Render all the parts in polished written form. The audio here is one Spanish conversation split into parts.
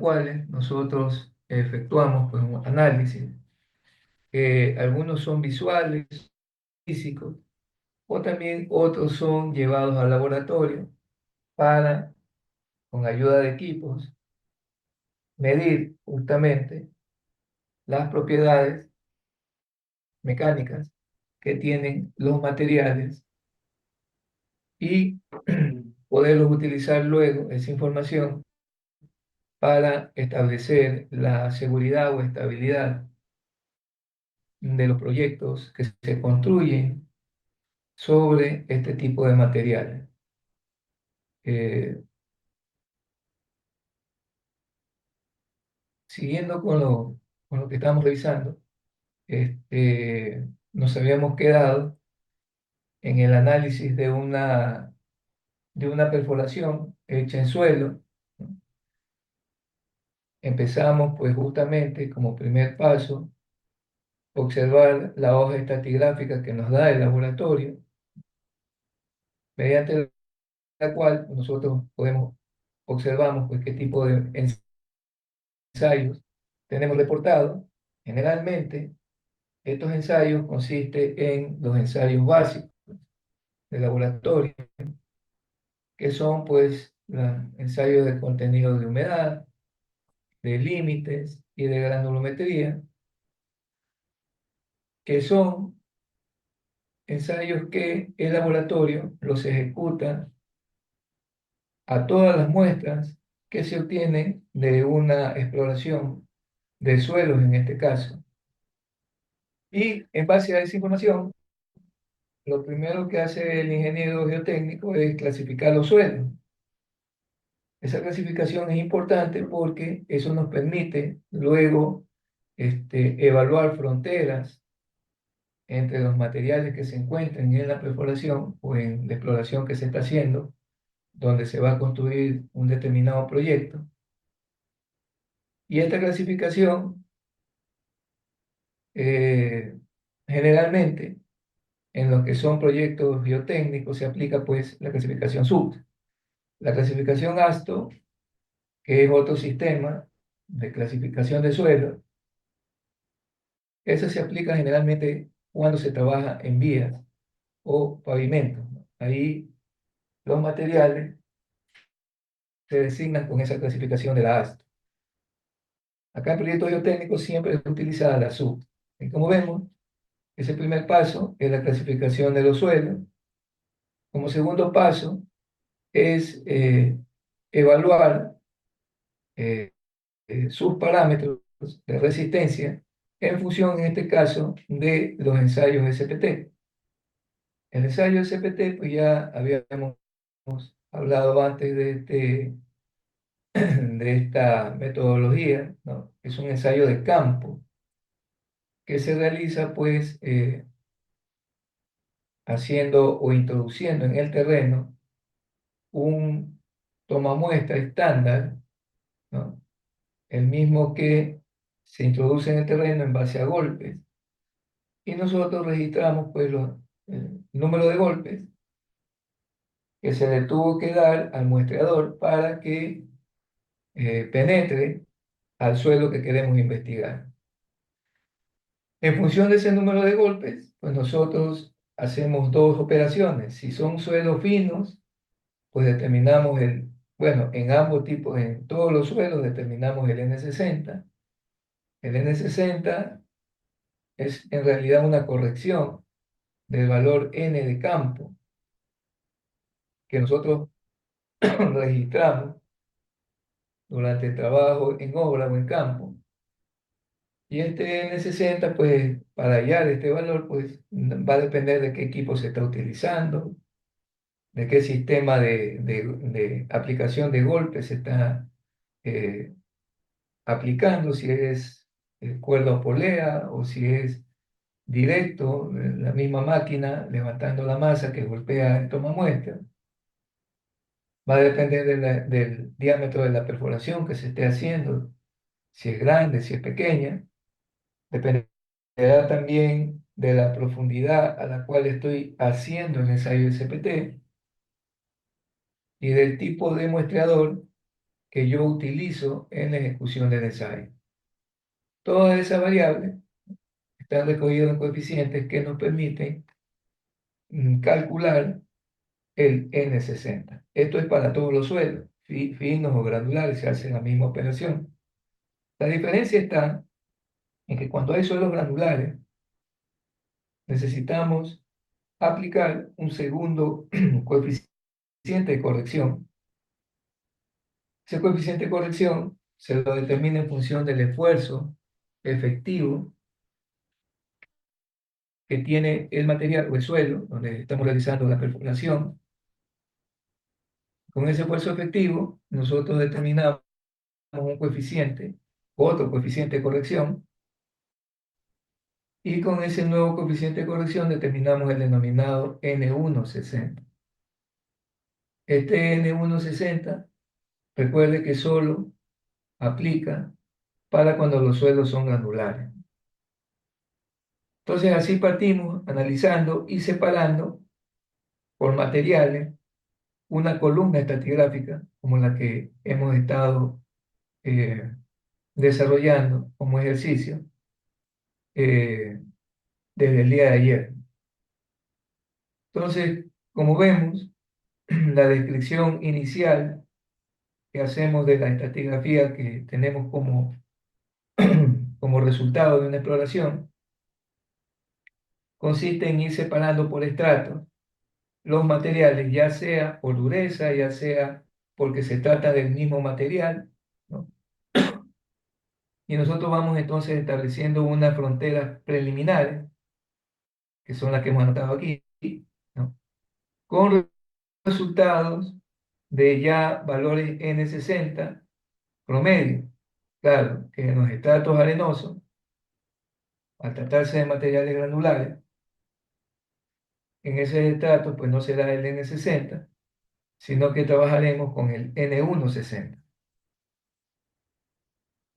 cuales nosotros efectuamos pues, un análisis. Algunos son visuales, físicos, o también otros son llevados al laboratorio para, con ayuda de equipos, medir justamente las propiedades mecánicas que tienen los materiales y poderlos utilizar luego, esa información, para establecer la seguridad o estabilidad de los proyectos que se construyen sobre este tipo de materiales. Eh, Siguiendo con lo que estamos revisando, nos habíamos quedado en el análisis de una perforación hecha en suelo. Empezamos pues justamente como primer paso observar la hoja estratigráfica que nos da el laboratorio, mediante la cual nosotros observamos pues qué tipo de ensayos tenemos reportados. Generalmente estos ensayos consisten en los ensayos básicos de laboratorio, que son pues los ensayos de contenido de humedad, de límites y de granulometría, que son ensayos que el laboratorio los ejecuta a todas las muestras que se obtienen de una exploración de suelos en este caso. Y en base a esa información, lo primero que hace el ingeniero geotécnico es clasificar los suelos. Esa clasificación es importante porque eso nos permite luego evaluar fronteras entre los materiales que se encuentran en la perforación o en la exploración que se está haciendo, donde se va a construir un determinado proyecto. Y esta clasificación, eh, generalmente, en los que son proyectos biotécnicos, se aplica pues la clasificación SUT. La clasificación ASTO, que es otro sistema de clasificación de suelo, esa se aplica generalmente cuando se trabaja en vías o pavimentos, ¿no? Ahí los materiales se designan con esa clasificación de la ASTO. Acá en proyectos biotécnicos siempre es utilizada la SUT. Y como vemos, ese primer paso es la clasificación de los suelos. Como segundo paso es evaluar eh, sus parámetros de resistencia en función, en este caso, de los ensayos SPT. El ensayo SPT, pues ya habíamos hablado antes de esta metodología, ¿no? Es un ensayo de campo que se realiza, pues, haciendo o introduciendo en el terreno un tomamuestra estándar, ¿no? El mismo que se introduce en el terreno en base a golpes. Y nosotros registramos pues el número de golpes que se le tuvo que dar al muestreador para que penetre al suelo que queremos investigar. En función de ese número de golpes, pues nosotros hacemos dos operaciones. Si son suelos finos, pues determinamos bueno, en ambos tipos, en todos los suelos determinamos el N60. El N60 es en realidad una corrección del valor N de campo que nosotros registramos durante el trabajo en obra o en campo. Y este N60, pues para hallar este valor, pues va a depender de qué equipo se está utilizando, de qué sistema de aplicación de golpes se está eh, aplicando, si es cuerda o polea o si es directo, la misma máquina levantando la masa que golpea el tomamuestra. Va a depender del diámetro de la perforación que se esté haciendo, si es grande, si es pequeña. Dependerá también de la profundidad a la cual estoy haciendo el ensayo de CPT y del tipo de muestreador que yo utilizo en la ejecución del ensayo. Todas esas variables están recogidas en coeficientes que nos permiten calcular el N60. Esto es para todos los suelos, finos o granulares, se hace la misma operación. La diferencia está en que cuando hay suelos granulares, necesitamos aplicar un segundo coeficiente de corrección. Ese coeficiente de corrección se lo determina en función del esfuerzo efectivo que tiene el material o el suelo donde estamos realizando la perforación. Con ese esfuerzo efectivo, nosotros determinamos un coeficiente, otro coeficiente de corrección, y con ese nuevo coeficiente de corrección determinamos el denominado N160. Este N160, recuerde que solo aplica para cuando los suelos son granulares. Entonces así partimos analizando y separando por materiales una columna estratigráfica como la que hemos estado eh, desarrollando como ejercicio eh, desde el día de ayer. Entonces, como vemos, la descripción inicial que hacemos de la estratigrafía que tenemos como resultado de una exploración consiste en ir separando por estratos los materiales, ya sea por dureza, ya sea porque se trata del mismo material, ¿no? Y nosotros vamos entonces estableciendo unas fronteras preliminares, que son las que hemos anotado aquí, ¿no? Con resultados de ya valores N60 promedio. Claro, que en los estratos arenosos, al tratarse de materiales granulares, en ese estrato pues no será el N60, sino que trabajaremos con el N160.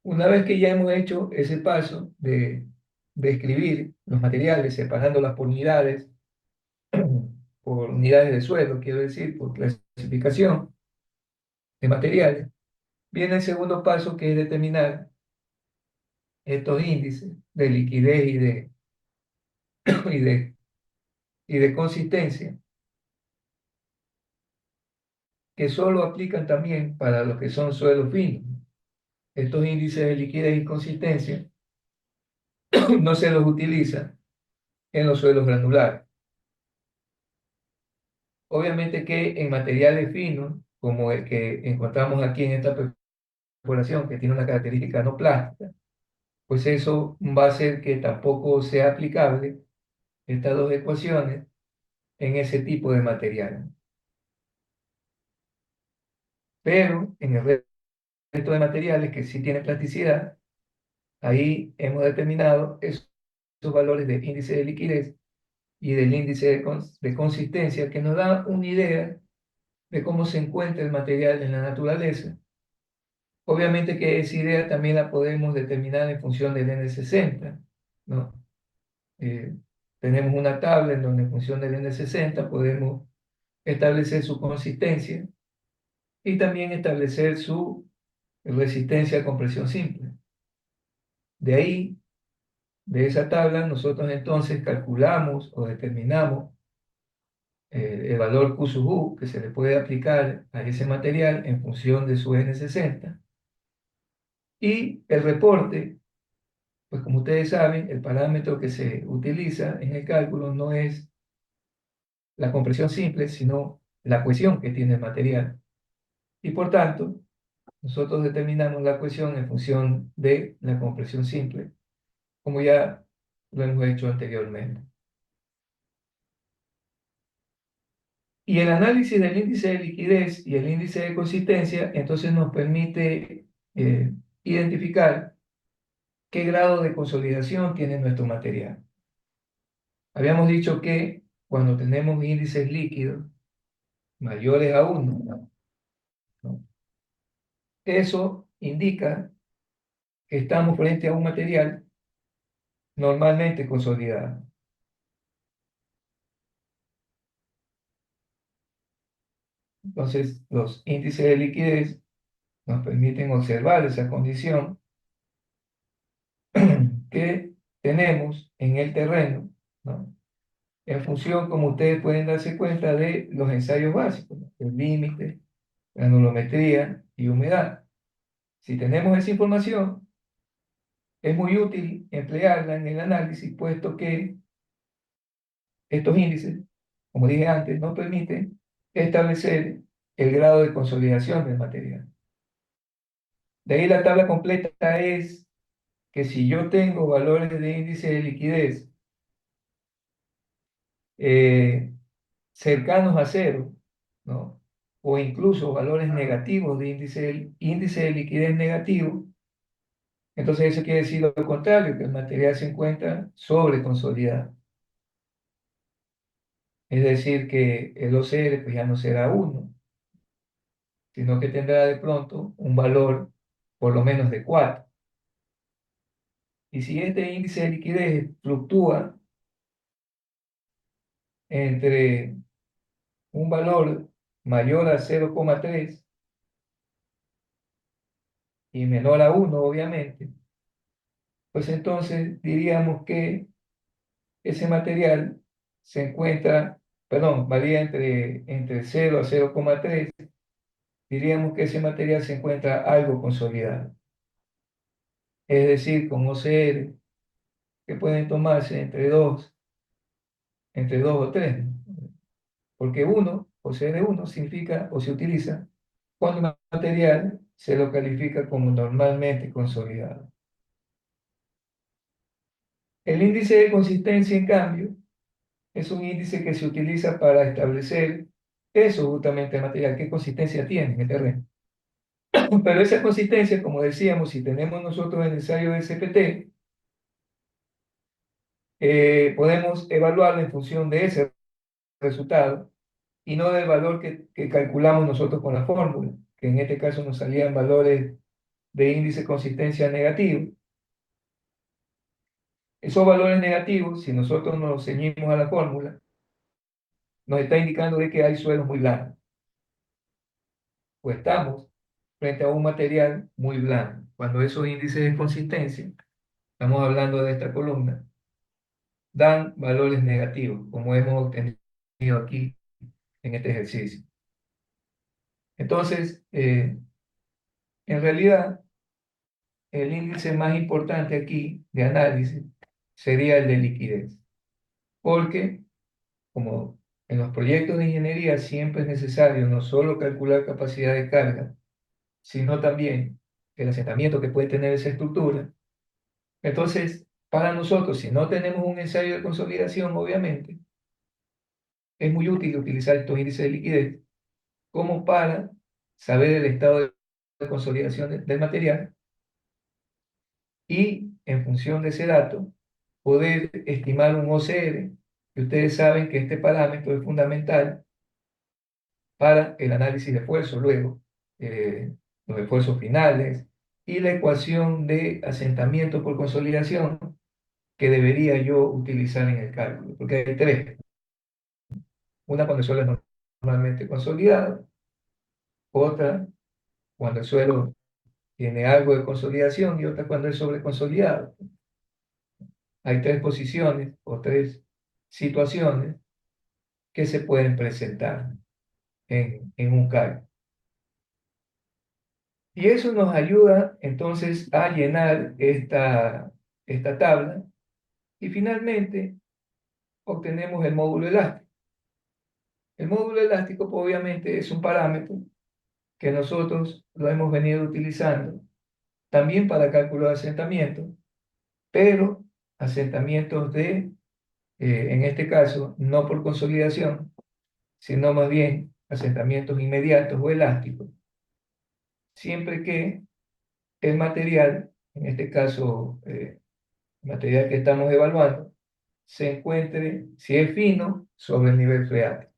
Una vez que ya hemos hecho ese paso de describir los materiales, separándolas por unidades de suelo, quiero decir, por clasificación de materiales, viene el segundo paso que es determinar estos índices de liquidez y de, y de consistencia, que solo aplican también para los que son suelos finos. Estos índices de liquidez y consistencia no se los utiliza en los suelos granulares. Obviamente que en materiales finos, como el que encontramos aquí en esta perforación, que tiene una característica no plástica, pues eso va a hacer que tampoco sea aplicable estas dos ecuaciones en ese tipo de material. Pero en el resto de materiales que sí tienen plasticidad, ahí hemos determinado esos valores del índice de liquidez y del índice de consistencia que nos da una idea de cómo se encuentra el material en la naturaleza. Obviamente que esa idea también la podemos determinar en función del N60, ¿no? Eh, tenemos una tabla en donde en función del N60 podemos establecer su consistencia y también establecer su resistencia a compresión simple. De ahí, de esa tabla, nosotros entonces calculamos o determinamos el valor Q sub U que se le puede aplicar a ese material en función de su N60. Y el reporte, pues como ustedes saben, el parámetro que se utiliza en el cálculo no es la compresión simple, sino la cohesión que tiene el material. Y por tanto, nosotros determinamos la cohesión en función de la compresión simple, como ya lo hemos hecho anteriormente. Y el análisis del índice de liquidez y el índice de consistencia, entonces nos permite identificar qué grado de consolidación tiene nuestro material. Habíamos dicho que cuando tenemos índices líquidos mayores a 1, ¿no? Eso indica que estamos frente a un material normalmente consolidado. Entonces, los índices de liquidez nos permiten observar esa condición que tenemos en el terreno, ¿no? En función, como ustedes pueden darse cuenta, de los ensayos básicos, ¿no? El límite, granulometría y humedad. Si tenemos esa información, es muy útil emplearla en el análisis, puesto que estos índices, como dije antes, nos permiten establecer el grado de consolidación del material. De ahí la tabla completa es que si yo tengo valores de índice de liquidez eh, cercanos a cero, ¿no? O incluso valores negativos de índice de liquidez negativo, entonces eso quiere decir lo contrario, que el material se encuentra sobreconsolidado. Es decir, que el OCR pues ya no será uno, sino que tendrá de pronto un valor por lo menos de 4. Y si este índice de liquidez fluctúa entre un valor mayor a 0,3 y menor a 1, obviamente, pues entonces diríamos que ese material se encuentra, perdón, varía entre 0 a 0,3, diríamos que ese material se encuentra algo consolidado. Es decir, con OCR que pueden tomarse entre 2 o 3, ¿no? Porque uno, OCR1, significa o se utiliza cuando un material se lo califica como normalmente consolidado. El índice de consistencia, en cambio, es un índice que se utiliza para establecer eso justamente el material, qué consistencia tiene en el terreno. Pero esa consistencia, como decíamos, si tenemos nosotros el ensayo de CPT, podemos evaluarlo en función de ese resultado y no del valor que calculamos nosotros con la fórmula, que en este caso nos salían valores de índice de consistencia negativo. Esos valores negativos, si nosotros nos ceñimos a la fórmula, nos está indicando de que hay suelos muy blandos, o estamos frente a un material muy blando. Cuando esos índices de consistencia, estamos hablando de esta columna, dan valores negativos, como hemos obtenido aquí en este ejercicio. Entonces, en realidad, el índice más importante aquí de análisis sería el de liquidez, porque como en los proyectos de ingeniería siempre es necesario no solo calcular capacidad de carga, sino también el asentamiento que puede tener esa estructura. Entonces, para nosotros, si no tenemos un ensayo de consolidación, obviamente, es muy útil utilizar estos índices de liquidez como para saber el estado de consolidación del material y, en función de ese dato, poder estimar un OCR, que ustedes saben que este parámetro es fundamental para el análisis de esfuerzo, luego los esfuerzos finales y la ecuación de asentamiento por consolidación que debería yo utilizar en el cálculo, porque hay tres. Una cuando el suelo es normalmente consolidado, otra cuando el suelo tiene algo de consolidación y otra cuando es sobreconsolidado. Hay tres posiciones o tres situaciones que se pueden presentar en un cálculo. Y eso nos ayuda entonces a llenar esta tabla y finalmente obtenemos el módulo elástico. El módulo elástico, pues, obviamente, es un parámetro que nosotros lo hemos venido utilizando también para cálculo de asentamiento, pero asentamientos en este caso, no por consolidación, sino más bien asentamientos inmediatos o elásticos, siempre que el material, en este caso, el material que estamos evaluando, se encuentre, si es fino, sobre el nivel freático.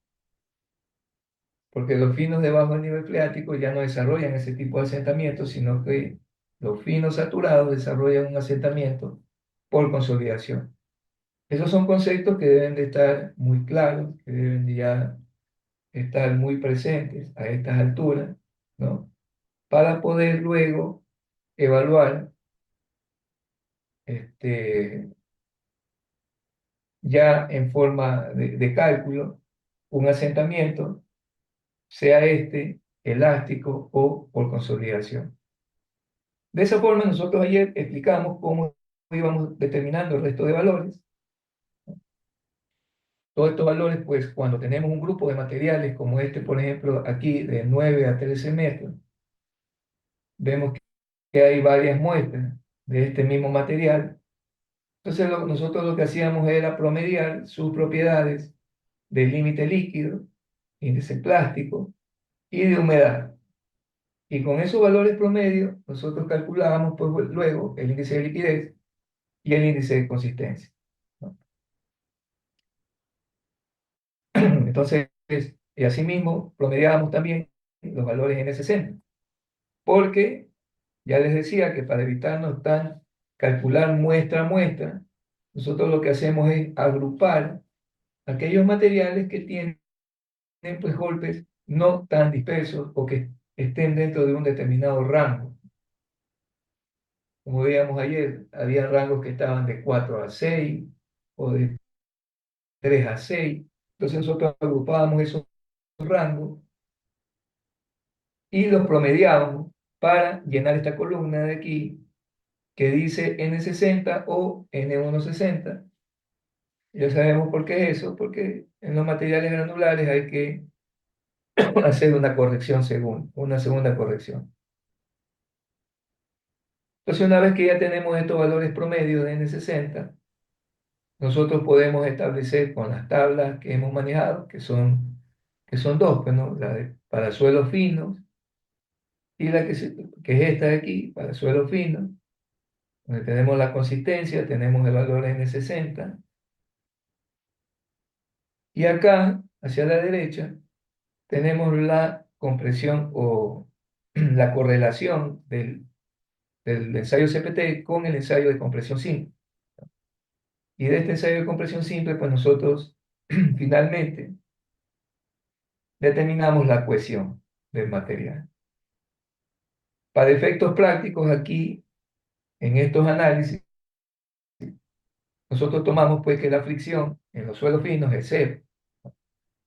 Porque los finos debajo del nivel freático ya no desarrollan ese tipo de asentamiento, sino que los finos saturados desarrollan un asentamiento por consolidación. Esos son conceptos que deben de estar muy claros, que deben de ya estar muy presentes a estas alturas, ¿no? para poder luego evaluar este, ya en forma de cálculo un asentamiento, sea este elástico o por consolidación. De esa forma, nosotros ayer explicamos cómo íbamos determinando el resto de valores. Todos estos valores, pues cuando tenemos un grupo de materiales como este, por ejemplo, aquí de 9 a 13 metros, vemos que hay varias muestras de este mismo material. Entonces nosotros lo que hacíamos era promediar sus propiedades de límite líquido, índice plástico y de humedad. Y con esos valores promedios, nosotros calculábamos pues, luego el índice de liquidez y el índice de consistencia, ¿no? Entonces, y asimismo, promediábamos también los valores N60, porque ya les decía que para evitarnos tan calcular muestra a muestra, nosotros lo que hacemos es agrupar aquellos materiales que tienen pues, golpes no tan dispersos o que estén dentro de un determinado rango. Como veíamos ayer, había rangos que estaban de 4 a 6 o de 3 a 6. Entonces nosotros agrupábamos esos rangos y los promediábamos para llenar esta columna de aquí que dice N60 o N160. Ya sabemos por qué es eso, porque en los materiales granulares hay que hacer una corrección una segunda corrección. Entonces, una vez que ya tenemos estos valores promedios de N60, nosotros podemos establecer con las tablas que hemos manejado, que son dos, pues, ¿no? Para suelos finos y que es esta de aquí, para suelos finos, donde tenemos la consistencia, tenemos el valor N60. Y acá, hacia la derecha, tenemos la compresión o la correlación del ensayo CPT con el ensayo de compresión simple. Y de este ensayo de compresión simple, pues nosotros finalmente determinamos la cohesión del material. Para efectos prácticos aquí, en estos análisis, nosotros tomamos pues que la fricción en los suelos finos es cero.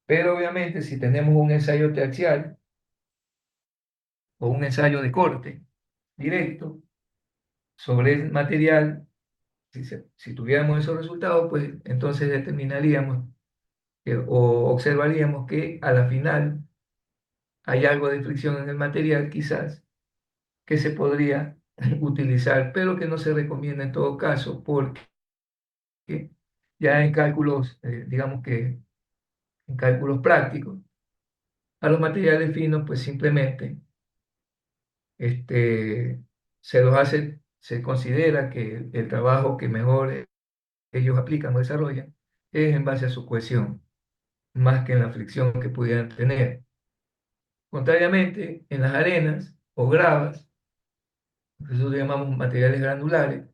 Pero obviamente si tenemos un ensayo triaxial o un ensayo de corte directo sobre el material, si tuviéramos esos resultados, pues entonces determinaríamos o observaríamos que a la final hay algo de fricción en el material quizás que se podría utilizar, pero que no se recomienda en todo caso porque ya en cálculos, digamos que en cálculos prácticos, a los materiales finos pues simplemente este, se considera que el trabajo que mejor ellos aplican o desarrollan es en base a su cohesión, más que en la fricción que pudieran tener. Contrariamente, en las arenas o gravas, nosotros llamamos materiales granulares.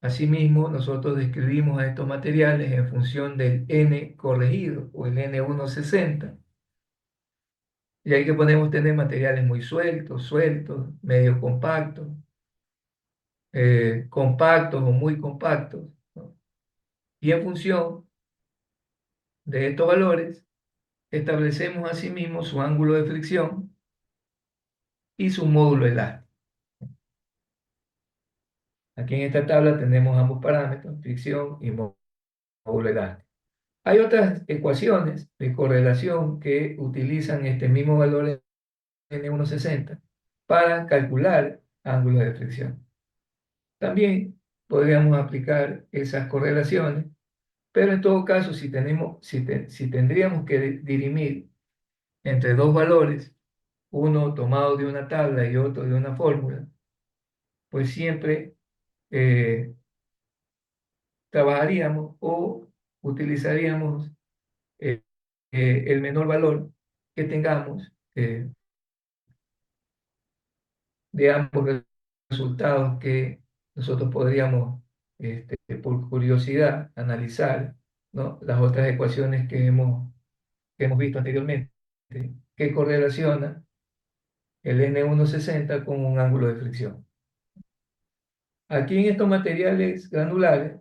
Asimismo, nosotros describimos a estos materiales en función del N corregido o el N160. Y ahí que podemos tener materiales muy sueltos, medio compactos, compactos o muy compactos, ¿no? Y en función de estos valores, establecemos asimismo su ángulo de fricción y su módulo elástico. Aquí en esta tabla tenemos ambos parámetros, fricción y módulo elástico. Hay otras ecuaciones de correlación que utilizan este mismo valor N160 para calcular ángulos de fricción. También podríamos aplicar esas correlaciones, pero en todo caso, si tendríamos que dirimir entre dos valores, uno tomado de una tabla y otro de una fórmula, pues siempre eh, trabajaríamos o utilizaríamos eh, el menor valor que tengamos de ambos resultados que nosotros podríamos, por curiosidad, analizar, ¿no? Las otras ecuaciones que hemos visto anteriormente, que correlacionan el N160 con un ángulo de fricción. Aquí en estos materiales granulares,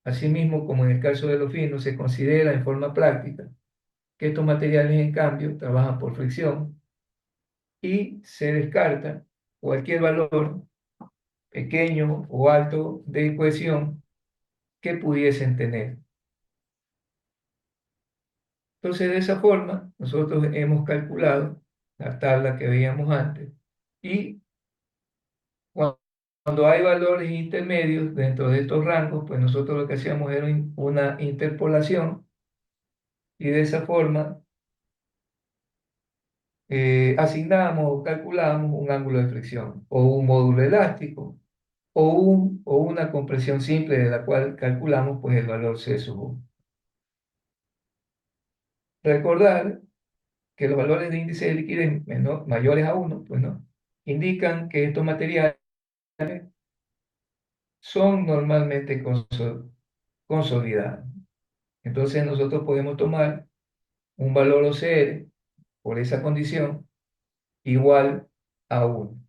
asimismo como en el caso de los finos, se considera en forma práctica que estos materiales en cambio trabajan por fricción y se descarta cualquier valor pequeño o alto de cohesión que pudiesen tener. Entonces, de esa forma, nosotros hemos calculado la tabla que veíamos antes y cuando hay valores intermedios dentro de estos rangos, pues nosotros lo que hacíamos era una interpolación y de esa forma asignamos o calculamos un ángulo de fricción o un módulo elástico o una compresión simple de la cual calculamos pues el valor C sub 1. Recordar que los valores de índice de liquidez mayores a 1, pues no, indican que estos materiales son normalmente consolidados. Entonces nosotros podemos tomar un valor OCR por esa condición igual a 1.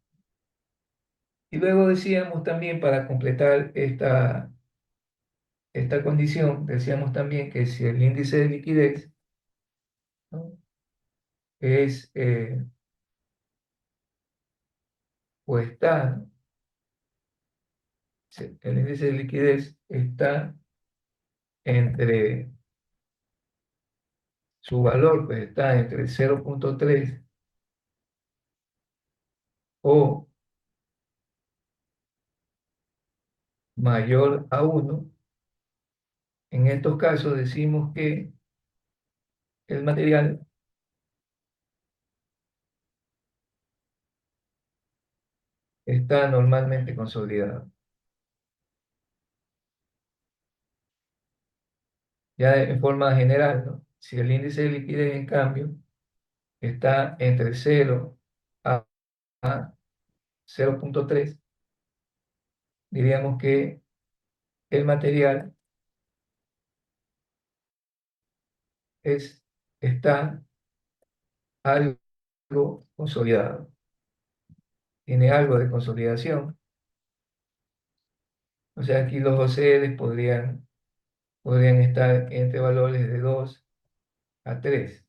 Y luego decíamos también, para completar esta condición, decíamos también que si el índice de liquidez, ¿no?, es o está, el índice de liquidez está entre, su valor pues está entre 0,3 o mayor a 1. En estos casos decimos que el material está normalmente consolidado. Ya en forma general, ¿no? Si el índice de liquidez, en cambio, está entre 0 a 0,3, diríamos que el material está algo consolidado, tiene algo de consolidación. O sea, aquí los OCDs podrían estar entre valores de 2 a 3.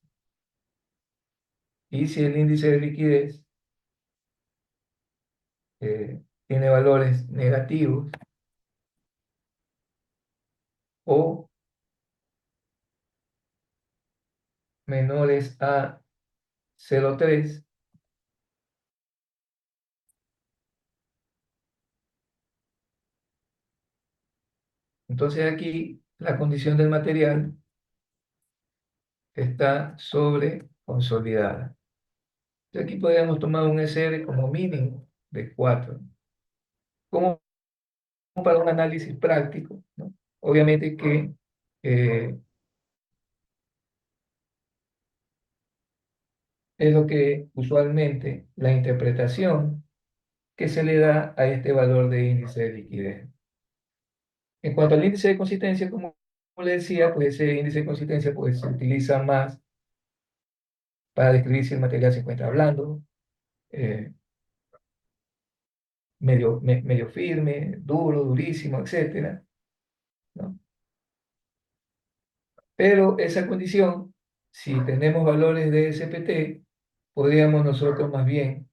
Y si el índice de liquidez tiene valores negativos o menores a 0,3, entonces aquí la condición del material está sobre consolidada. Entonces aquí podríamos tomar un SR como mínimo de 4, como para un análisis práctico, ¿no? Obviamente que eh, es lo que usualmente la interpretación que se le da a este valor de índice de liquidez. En cuanto al índice de consistencia, como le decía, pues ese índice de consistencia pues, se utiliza más para describir si el material se encuentra blando, eh, medio firme, duro, durísimo, etcétera, ¿no? Pero esa condición, si tenemos valores de SPT, podríamos nosotros más bien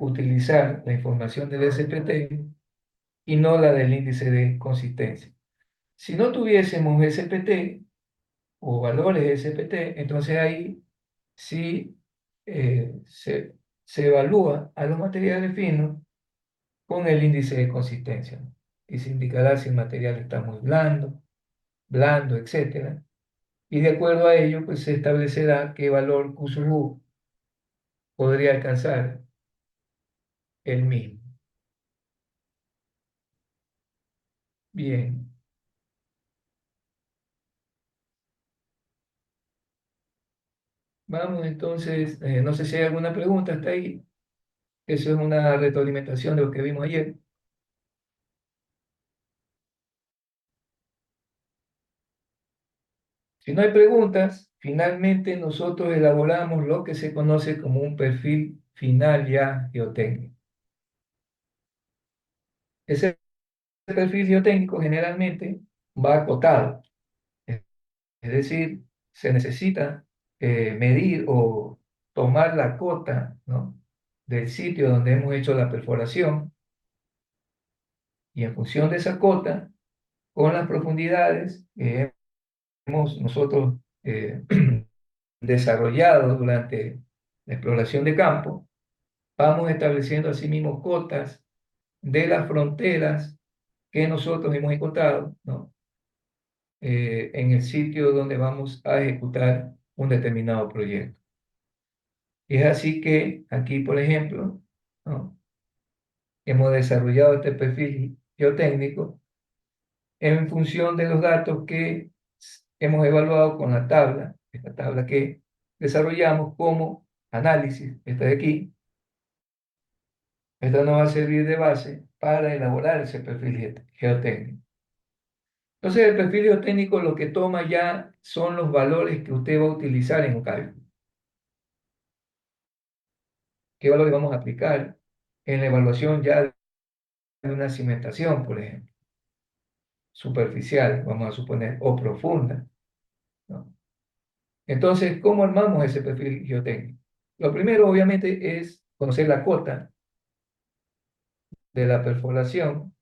utilizar la información del SPT y no la del índice de consistencia. Si no tuviésemos SPT o valores de SPT, entonces ahí sí se evalúa a los materiales finos con el índice de consistencia, ¿no? Y se indicará si el material está muy blando, etcétera. Y de acuerdo a ello, pues se establecerá qué valor Q sub U podría alcanzar el mismo. Bien, vamos entonces, no sé si hay alguna pregunta hasta ahí. Eso es una retroalimentación de lo que vimos ayer. Si no hay preguntas, finalmente nosotros elaboramos lo que se conoce como un perfil final ya geotécnico. Ese perfil geotécnico generalmente va acotado, es decir, se necesita medir o tomar la cota, ¿no?, del sitio donde hemos hecho la perforación, y en función de esa cota, con las profundidades que hemos nosotros desarrollado durante la exploración de campo, vamos estableciendo asimismo cotas de las fronteras que nosotros hemos encontrado, ¿no?, en el sitio donde vamos a ejecutar un determinado proyecto. Y es así que aquí, por ejemplo, ¿no?, hemos desarrollado este perfil geotécnico en función de los datos que hemos evaluado con la tabla, esta tabla que desarrollamos como análisis, esta de aquí. Esta nos va a servir de base para elaborar ese perfil geotécnico. Entonces, el perfil geotécnico lo que toma ya son los valores que usted va a utilizar en un cálculo. ¿Qué valores vamos a aplicar en la evaluación ya de una cimentación, por ejemplo? Superficial, vamos a suponer, o profunda, ¿no? Entonces, ¿cómo armamos ese perfil geotécnico? Lo primero, obviamente, es conocer la cota de la perforación.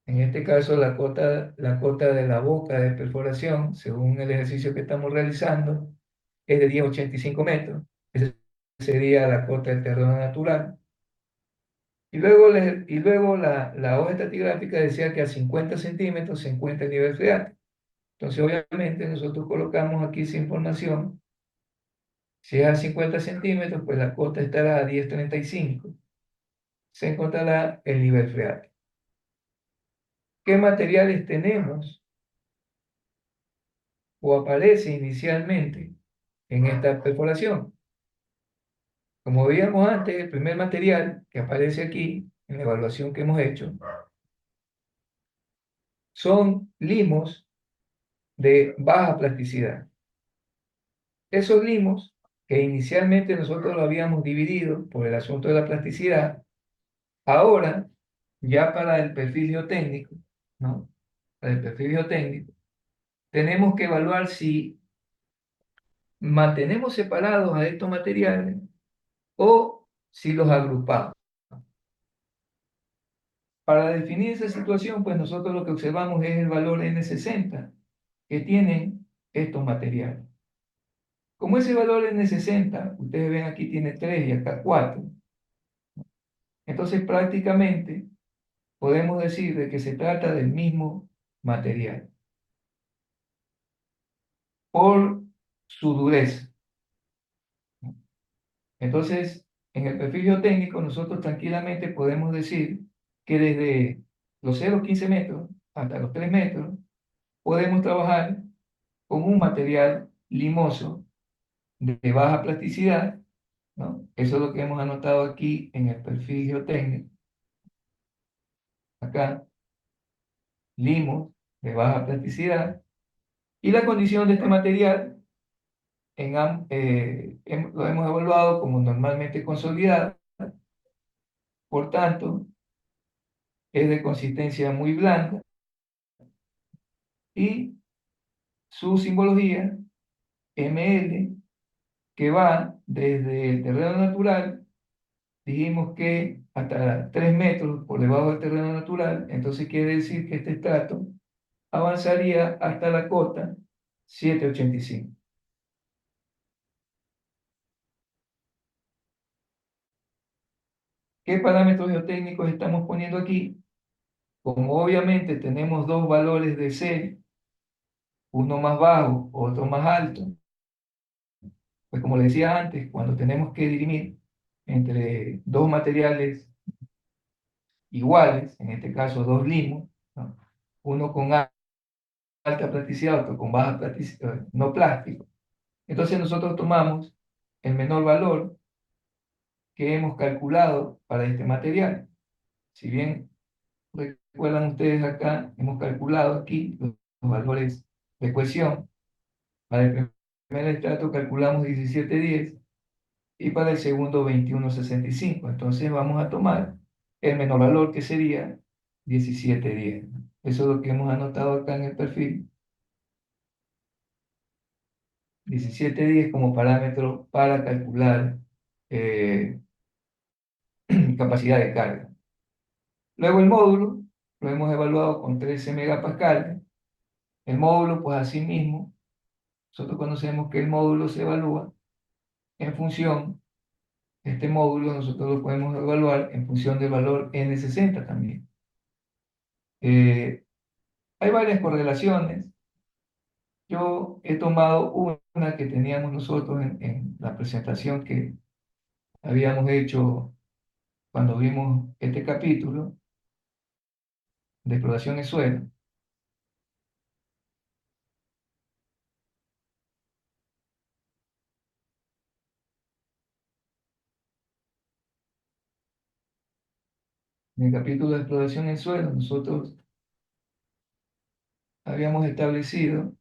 En este caso, la cota de la boca de perforación, según el ejercicio que estamos realizando, es de 10,85 metros. Esa sería la cota del terreno natural. Y luego la hoja estratigráfica decía que a 50 centímetros se encuentra el nivel freático. Entonces, obviamente, nosotros colocamos aquí esa información. Si es a 50 centímetros, pues la cota estará a 10,35. Se encontrará el nivel freático. ¿Qué materiales tenemos o aparece inicialmente en esta perforación? Como veíamos antes, el primer material que aparece aquí en la evaluación que hemos hecho son limos de baja plasticidad. Esos limos, que inicialmente nosotros lo habíamos dividido por el asunto de la plasticidad, ahora, ya para el perfil geotécnico, ¿no?, para el perfil geotécnico, tenemos que evaluar si mantenemos separados a estos materiales o si los agrupamos. Para definir esa situación, pues nosotros lo que observamos es el valor N60 que tienen estos materiales. Como ese valor N60, ustedes ven aquí tiene 3 y acá 4, entonces prácticamente podemos decir de que se trata del mismo material por su dureza. Entonces, en el perfil geotécnico, nosotros tranquilamente podemos decir que desde los 0,15 metros hasta los 3 metros podemos trabajar con un material limoso de baja plasticidad, ¿no? Eso es lo que hemos anotado aquí en el perfil geotécnico. Acá, limos de baja plasticidad. Y la condición de este material lo hemos evaluado como normalmente consolidado. Por tanto, es de consistencia muy blanda y su simbología ML, que va desde el terreno natural, dijimos que hasta 3 metros por debajo del terreno natural, entonces quiere decir que este estrato avanzaría hasta la cota 7,85. ¿Qué parámetros geotécnicos estamos poniendo aquí? Como obviamente tenemos dos valores de C, uno más bajo, otro más alto, pues como le decía antes, cuando tenemos que dirimir entre dos materiales iguales, en este caso dos limos, ¿no?, uno con alta plasticidad, otro con baja plasticidad, no plástico, entonces nosotros tomamos el menor valor que hemos calculado para este material. Si bien recuerdan ustedes acá, hemos calculado aquí los valores de cohesión Para el primer estrato calculamos 17,10 y para el segundo 21,65. Entonces vamos a tomar el menor valor que sería 17,10. Eso es lo que hemos anotado acá en el perfil. 17,10 como parámetro para calcular eh, capacidad de carga. Luego el módulo lo hemos evaluado con 13 megapascales. El módulo, pues asimismo, nosotros conocemos que el módulo se evalúa en función, este módulo nosotros lo podemos evaluar en función del valor N60 también. Hay varias correlaciones. Yo he tomado una que teníamos nosotros en la presentación que habíamos hecho cuando vimos este capítulo de exploración de suelo. En el capítulo de exploración en suelo, nosotros habíamos establecido,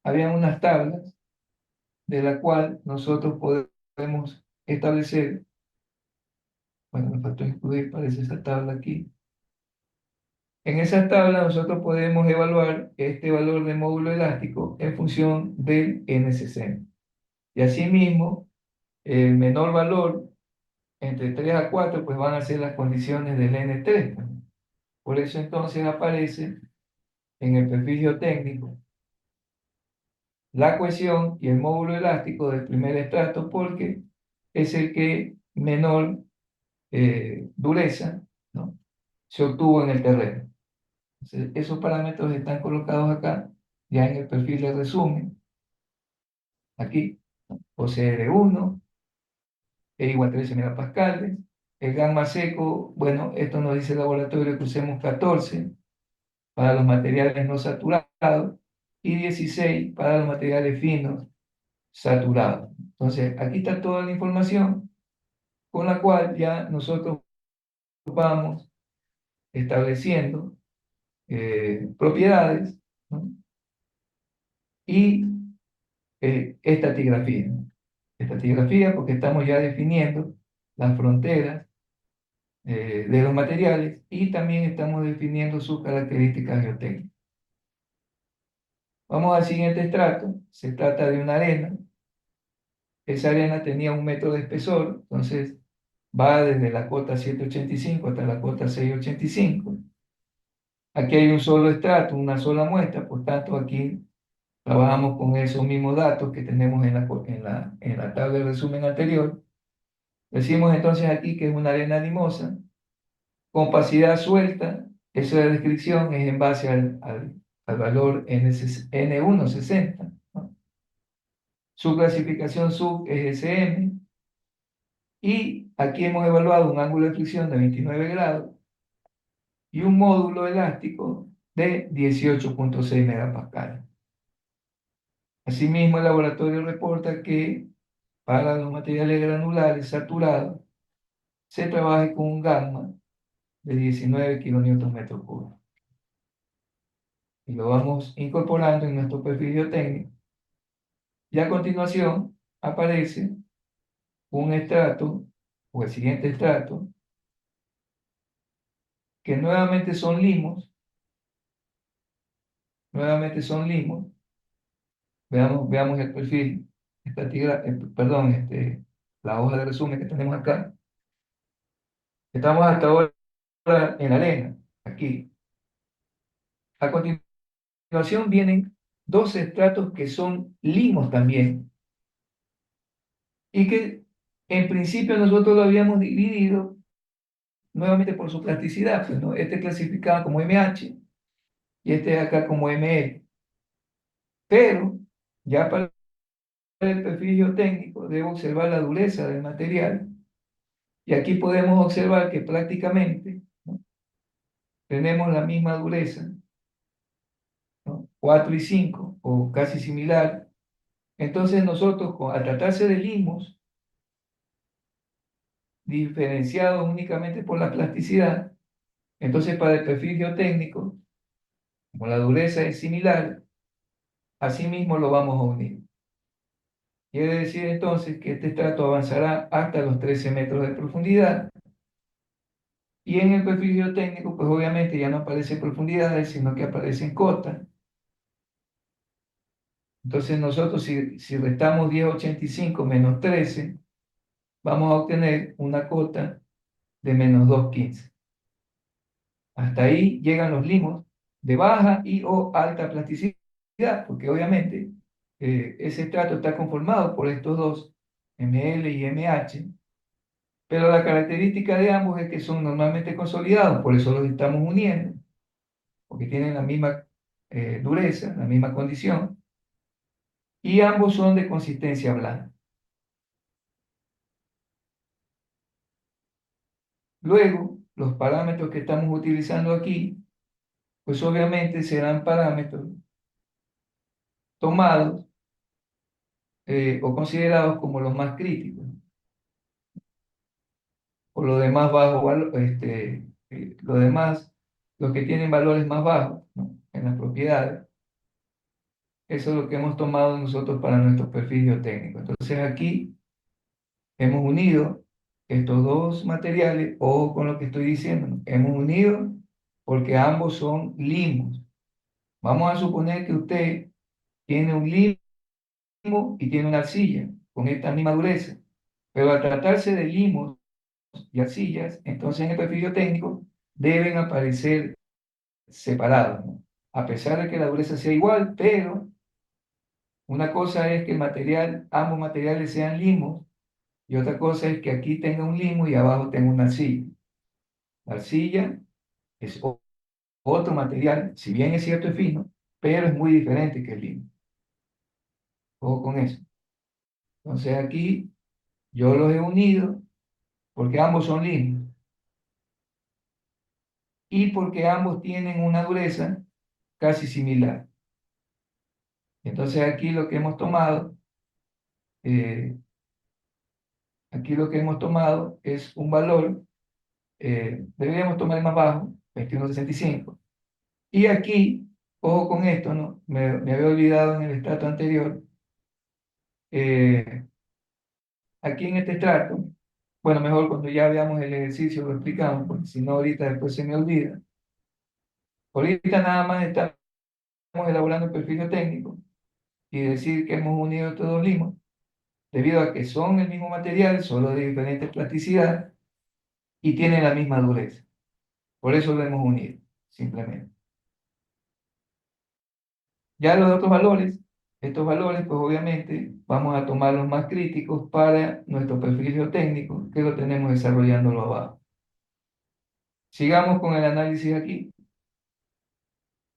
habían unas tablas de la cual nosotros podemos establecer, bueno, me faltó incluir, parece esa tabla aquí. En esa tabla nosotros podemos evaluar este valor de módulo elástico en función del N60. Y asimismo, el menor valor entre 3 a 4 pues van a ser las condiciones del N3. Por eso entonces aparece en el perfil geotécnico la cohesión y el módulo elástico del primer estrato porque es el que menor dureza, ¿no?, se obtuvo en el terreno. Entonces, esos parámetros están colocados acá, ya en el perfil de resumen, aquí, ¿no? OCR1 es igual a 13 megapascales. El gamma seco, bueno, esto nos dice el laboratorio que usemos 14 para los materiales no saturados y 16 para los materiales finos saturados. Entonces, aquí está toda la información con la cual ya nosotros vamos estableciendo propiedades, ¿no?, y estatigrafía. Estatigrafía porque estamos ya definiendo las fronteras de los materiales y también estamos definiendo sus características geotécnicas. Vamos al siguiente estrato. Se trata de una arena. Esa arena tenía 1 metro de espesor, entonces va desde la cota 785 hasta la cota 685. Aquí hay un solo estrato, una sola muestra, por tanto aquí trabajamos con esos mismos datos que tenemos en la tabla de resumen anterior. Decimos entonces aquí que es una arena limosa, compacidad suelta, esa descripción es en base al valor N160, ¿no? Su clasificación sub es SM, y aquí hemos evaluado un ángulo de fricción de 29 grados y un módulo elástico de 18,6 megapascales. Asimismo, el laboratorio reporta que para los materiales granulares saturados se trabaja con un gamma de 19 kilonewton metro cúbico. Y lo vamos incorporando en nuestro perfil geotécnico. Y a continuación aparece un estrato, o el siguiente estrato, que nuevamente son limos. Veamos el perfil, perdón, la hoja de resumen que tenemos acá. Estamos hasta ahora en la arena, aquí. A continuación vienen dos estratos que son limos también, y que en principio nosotros lo habíamos dividido nuevamente por su plasticidad, pues, ¿no? Este clasificado como MH y este acá como ML. Pero ya para el perfil geotécnico debo observar la dureza del material, y aquí podemos observar que prácticamente, ¿no?, tenemos la misma dureza, ¿no?, 4 y 5 o casi similar. Entonces nosotros, al tratarse de limos diferenciados únicamente por la plasticidad, entonces para el perfil geotécnico, como la dureza es similar, asimismo lo vamos a unir. Quiere decir entonces que este estrato avanzará hasta los 13 metros de profundidad. Y en el perfil geotécnico, pues obviamente ya no aparecen profundidades, sino que aparecen cotas. Entonces nosotros si restamos 10,85 menos 13, vamos a obtener una cota de menos 2,15. Hasta ahí llegan los limos de baja y o alta plasticidad, porque obviamente ese estrato está conformado por estos dos, ML y MH, pero la característica de ambos es que son normalmente consolidados, por eso los estamos uniendo, porque tienen la misma dureza, la misma condición, y ambos son de consistencia blanda. Luego, los parámetros que estamos utilizando aquí, pues obviamente serán parámetros tomados o considerados como los más críticos, o los demás bajos, los demás, los que tienen valores más bajos, ¿no? En las propiedades. Eso es lo que hemos tomado nosotros para nuestro perfil geotécnico. Entonces aquí hemos unido estos dos materiales, ojo con lo que estoy diciendo, ¿no? Hemos unido porque ambos son limos. Vamos a suponer que usted tiene un limo y tiene una arcilla con esta misma dureza, pero al tratarse de limos y arcillas, entonces en el perfil geotécnico deben aparecer separados, ¿no? A pesar de que la dureza sea igual, pero una cosa es que el material, ambos materiales sean limos, y otra cosa es que aquí tenga un limo y abajo tenga una arcilla. La arcilla es otro material, si bien es cierto es fino, pero es muy diferente que el limo. Ojo con eso. Entonces aquí yo los he unido porque ambos son limos y porque ambos tienen una dureza casi similar. Entonces eh, aquí lo que hemos tomado es un valor, deberíamos tomar el más bajo, 21,65. Y aquí, ojo con esto, ¿no? Me había olvidado en el estrato anterior. eh, Aquí en este estrato, bueno, mejor cuando ya veamos el ejercicio lo explicamos, porque si no ahorita después se me olvida. Ahorita nada más estamos elaborando el perfil técnico y decir que hemos unido estos dos limos, debido a que son el mismo material, solo de diferente plasticidad y tienen la misma dureza. Por eso lo hemos unido, simplemente. Ya los otros valores, estos valores, pues obviamente vamos a tomar los más críticos para nuestro perfil geotécnico, que lo tenemos desarrollándolo abajo. Sigamos con el análisis aquí.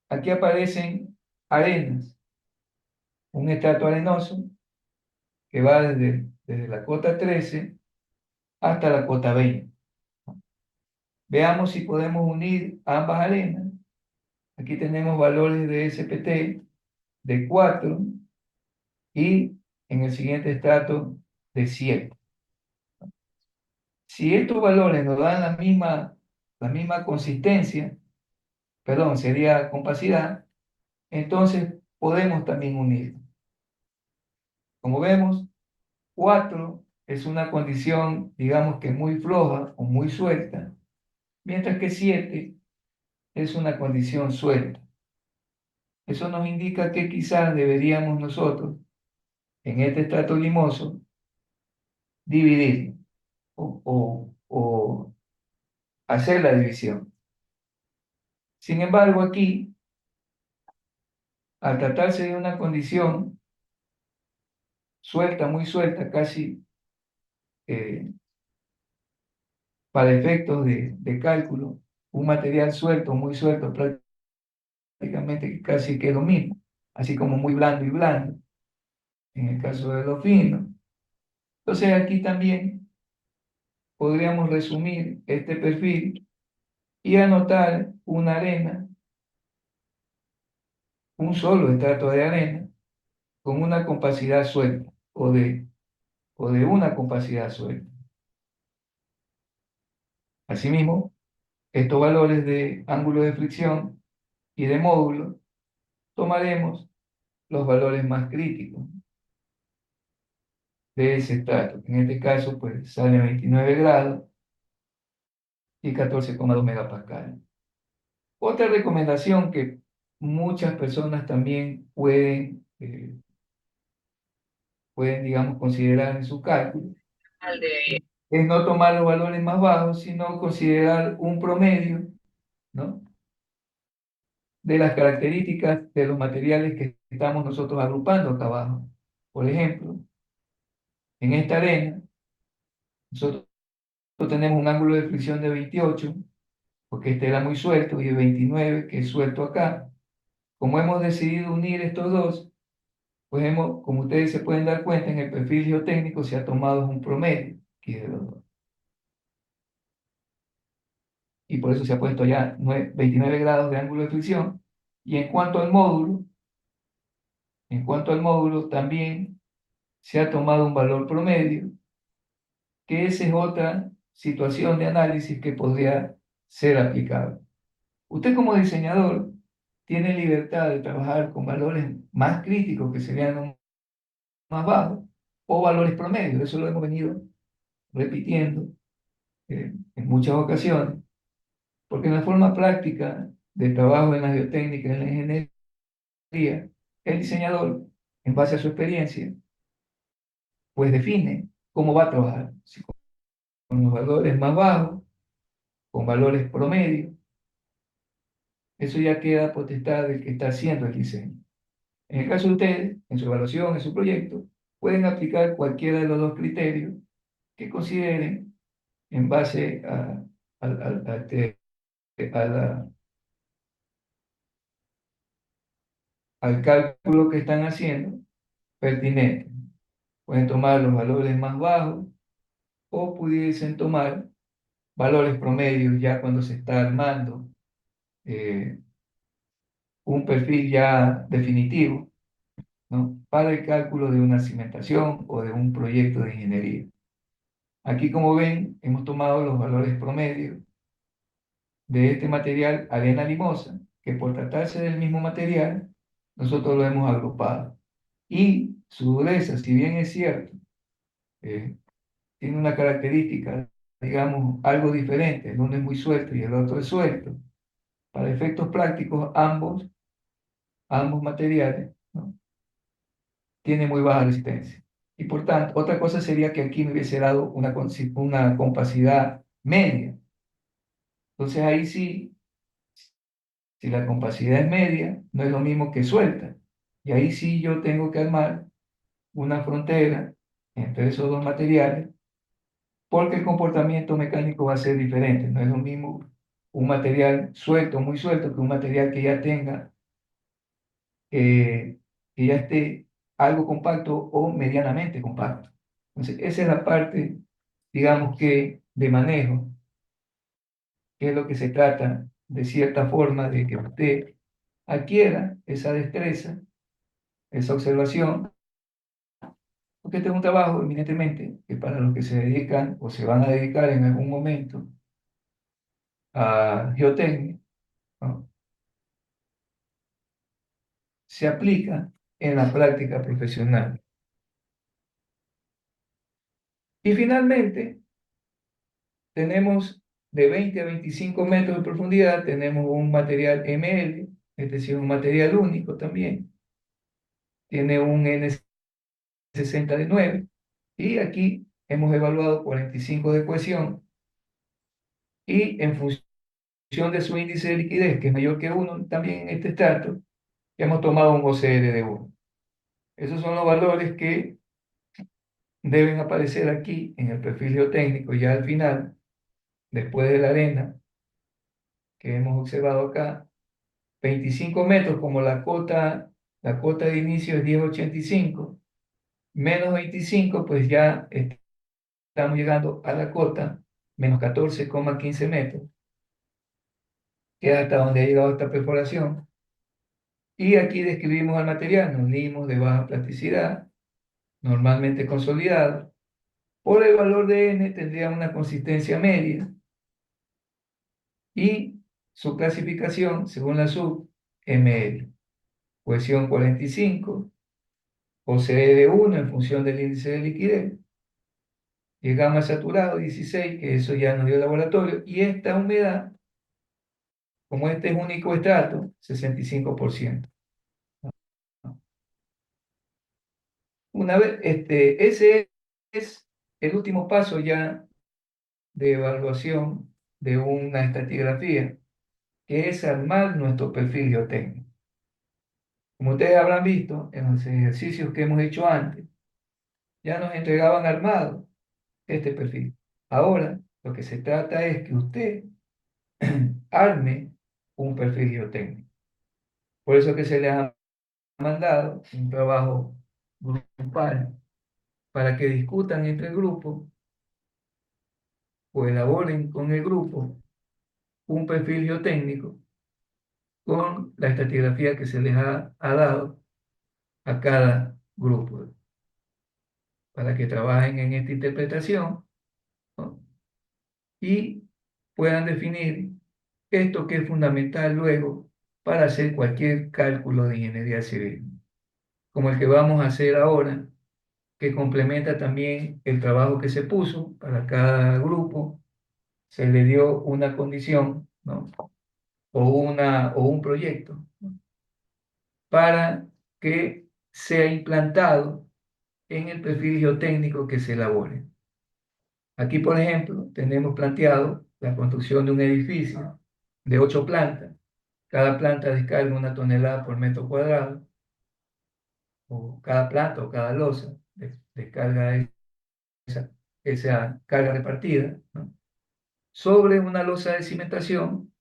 Aquí aparecen arenas, un estrato arenoso que va desde la cota 13 hasta la cota 20. Veamos si podemos unir ambas arenas. Aquí tenemos valores de SPT de 4 y en el siguiente estrato de 7. Si estos valores nos dan la misma consistencia, perdón, sería compacidad, entonces podemos también unir. Como vemos, 4 es una condición, digamos que muy floja o muy suelta, mientras que 7 es una condición suelta. Eso nos indica que quizás deberíamos nosotros, en este estrato limoso, dividir o hacer la división. Sin embargo, aquí, al tratarse de una condición suelta, muy suelta, casi eh, para efectos de cálculo, un material suelto, muy suelto, prácticamente casi que es lo mismo, así como muy blando y blando, en el caso de lo fino. Entonces aquí también podríamos resumir este perfil y anotar una arena, un solo estrato de arena, con una compacidad suelta o de una compacidad suelta. Asimismo, estos valores de ángulo de fricción y de módulo tomaremos los valores más críticos de ese estrato. En este caso, pues sale 29 grados y 14,2 megapascales. Otra recomendación que muchas personas también pueden, digamos, considerar en su cálculo es no tomar los valores más bajos, sino considerar un promedio, ¿no?, de las características de los materiales que estamos nosotros agrupando acá abajo. Por ejemplo, en esta arena, nosotros tenemos un ángulo de fricción de 28, porque este era muy suelto, y de 29, que es suelto acá. Como hemos decidido unir estos dos, pues como ustedes se pueden dar cuenta, en el perfil geotécnico se ha tomado un promedio aquí de los dos. Y por eso se ha puesto ya 29 grados de ángulo de fricción. Y en cuanto al módulo también se ha tomado un valor promedio, que esa es otra situación de análisis que podría ser aplicable. Usted como diseñador tiene libertad de trabajar con valores más críticos, que serían los más bajos, o valores promedio. Eso lo hemos venido repitiendo en muchas ocasiones, porque en la forma práctica de trabajo en la geotécnica, en la ingeniería, el diseñador, en base a su experiencia, pues define cómo va a trabajar, si con los valores más bajos, con valores promedio. Eso ya queda potestad del que está haciendo el diseño. En el caso de ustedes, en su evaluación, en su proyecto, pueden aplicar cualquiera de los dos criterios que consideren en base al cálculo que están haciendo pertinente. Pueden tomar los valores más bajos o pudiesen tomar valores promedios ya cuando se está armando eh, un perfil ya definitivo, ¿no?, para el cálculo de una cimentación o de un proyecto de ingeniería. Aquí, como ven, hemos tomado los valores promedios de este material arena limosa, que por tratarse del mismo material, nosotros lo hemos agrupado. Y su dureza, si bien es cierto, eh, tiene una característica, digamos, algo diferente, el uno es muy suelto y el otro es suelto. Para efectos prácticos, ambos materiales, ¿no?, tienen muy baja resistencia. Y por tanto, otra cosa sería que aquí me hubiese dado una compacidad media. Entonces ahí sí, si la compacidad es media, no es lo mismo que suelta. Y ahí sí yo tengo que armar una frontera entre esos dos materiales, porque el comportamiento mecánico va a ser diferente. No es lo mismo un material suelto, muy suelto, que un material que ya tenga, que ya esté algo compacto o medianamente compacto. Entonces, esa es la parte, digamos, que de manejo, que es lo que se trata de cierta forma de que usted adquiera esa destreza, esa observación, porque este es un trabajo eminentemente que para los que se dedican o se van a dedicar en algún momento a geotecnia, ¿no?, se aplica en la práctica profesional. Y finalmente, tenemos de 20 a 25 metros de profundidad, tenemos un material ML, es decir, un material único también. Tiene un N60 de 9, y aquí hemos evaluado 45 de cohesión, y en función de su índice de liquidez, que es mayor que 1 también en este estrato, hemos tomado un OCR de 1. Esos son los valores que deben aparecer aquí en el perfil geotécnico ya al final, después de la arena que hemos observado acá. 25 metros, como la cota de inicio es 10,85, menos 25, pues ya estamos llegando a la cota, menos 14,15 metros, que es hasta donde ha llegado esta perforación. Y aquí describimos al material, nos limos de baja plasticidad, normalmente consolidado. Por el valor de N tendría una consistencia media, y su clasificación, según la SUB, ML. cohesión 45, OCE de 1 en función del índice de liquidez, y el gamma saturado 16, que eso ya nos dio el laboratorio, y esta humedad, como este es único estrato, 65%. Una vez, ese es el último paso ya de evaluación de una estratigrafía, que es armar nuestro perfil geotécnico. Como ustedes habrán visto en los ejercicios que hemos hecho antes, ya nos entregaban armado este perfil. Ahora, lo que se trata es que usted arme un perfil geotécnico. Por eso que se le ha mandado un trabajo grupal para que discutan entre el grupo o elaboren con el grupo un perfil geotécnico con la estratigrafía que se les ha dado a cada grupo, para que trabajen en esta interpretación, ¿no? Y puedan definir esto que es fundamental luego para hacer cualquier cálculo de ingeniería civil, como el que vamos a hacer ahora, que complementa también el trabajo que se puso para cada grupo. Se le dio una condición, ¿no? O un proyecto, ¿no? Para que sea implantado en el perfil geotécnico que se elabore. Aquí, por ejemplo, tenemos planteado la construcción de un edificio de 8 plantas. Cada planta descarga 1 tonelada por metro cuadrado, o cada planta o cada losa descarga esa, esa carga repartida, ¿no? Sobre una losa de cimentación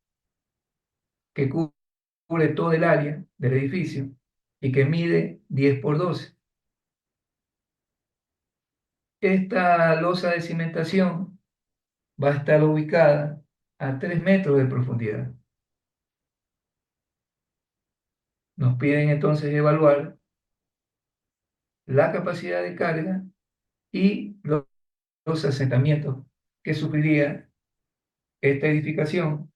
que cubre todo el área del edificio y que mide 10 por 12. Esta losa de cimentación va a estar ubicada a 3 metros de profundidad. Nos piden entonces evaluar la capacidad de carga y los asentamientos que sufriría esta edificación,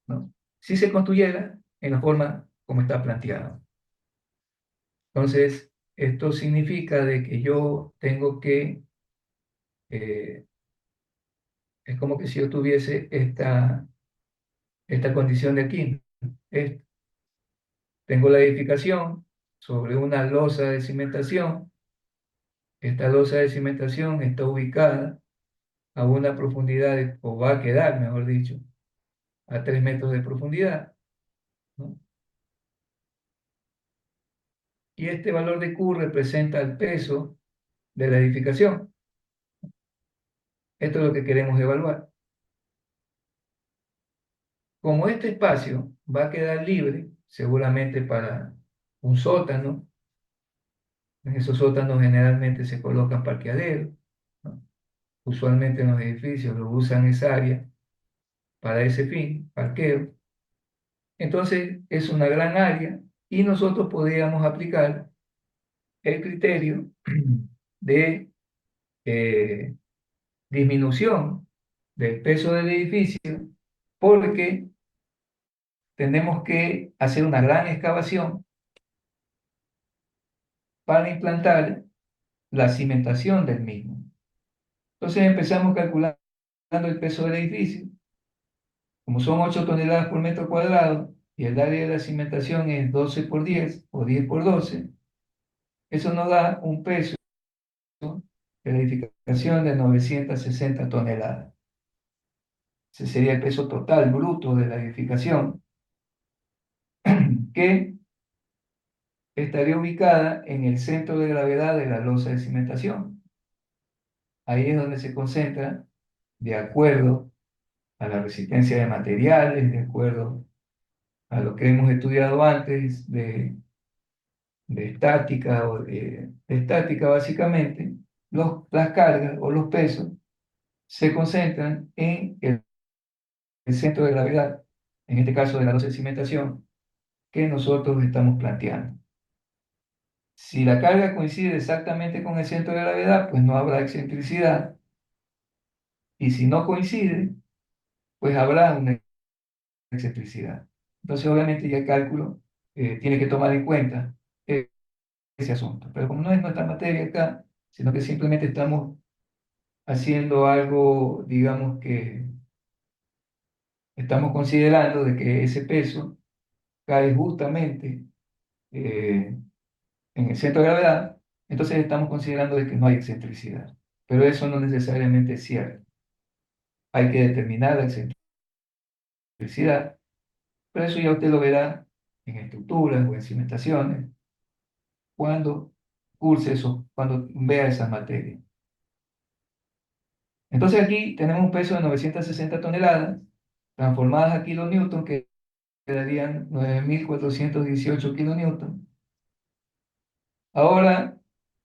¿no? Si se construyera en la forma como está planteado. Entonces, esto significa de que yo tengo que, eh, es como que si yo tuviese esta condición de aquí. Es- Tengo la edificación sobre una losa de cimentación. Esta losa de cimentación está ubicada a una profundidad, o va a quedar, mejor dicho, a 3 metros de profundidad, ¿no? Y este valor de Q representa el peso de la edificación. Esto es lo que queremos evaluar. Como este espacio va a quedar libre, seguramente para un sótano, en esos sótanos generalmente se colocan parqueaderos, ¿no? Usualmente en los edificios lo usan esa área para ese fin, parqueo. Entonces es una gran área y nosotros podríamos aplicar el criterio de eh, disminución del peso del edificio, porque tenemos que hacer una gran excavación para implantar la cimentación del mismo. Entonces empezamos calculando el peso del edificio. Como son 8 toneladas por metro cuadrado y el área de la cimentación es 12 por 10 o 10 por 12, eso nos da un peso de la edificación de 960 toneladas. Ese sería el peso total bruto de la edificación, que estaría ubicada en el centro de gravedad de la losa de cimentación. Ahí es donde se concentra, de acuerdo a la resistencia de materiales, de acuerdo a lo que hemos estudiado antes de estática o de estática básicamente, las cargas o los pesos se concentran en el centro de gravedad, en este caso de la losa de cimentación, que nosotros estamos planteando. Si la carga coincide exactamente con el centro de gravedad, pues no habrá excentricidad, y si no coincide, pues habrá una excentricidad. Entonces, obviamente, ya el cálculo tiene que tomar en cuenta ese asunto. Pero como no es nuestra materia acá, sino que simplemente estamos haciendo algo, digamos que estamos considerando de que ese peso cae justamente eh, en el centro de gravedad, entonces estamos considerando de que no hay excentricidad. Pero eso no necesariamente es cierto. Hay que determinar la excentricidad, pero eso ya usted lo verá en estructuras o en cimentaciones cuando curse eso, cuando vea esas materias. Entonces aquí tenemos un peso de 960 toneladas, transformadas a kilonewton, que quedarían 9.418 kilonewton. Ahora,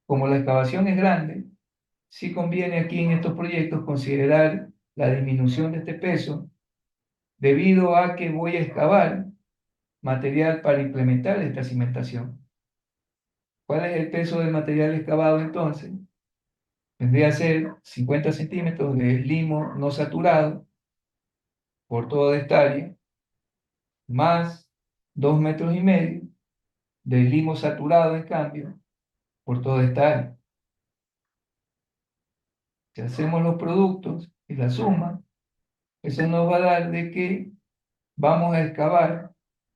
como la excavación es grande, sí conviene aquí en estos proyectos considerar la disminución de este peso debido a que voy a excavar material para implementar esta cimentación. ¿Cuál es el peso del material excavado entonces? Vendría a ser 50 centímetros de limo no saturado por toda esta área, más 2,5 metros de limo saturado, en cambio, por toda esta área. Si hacemos los productos y la suma, eso nos va a dar de que vamos a excavar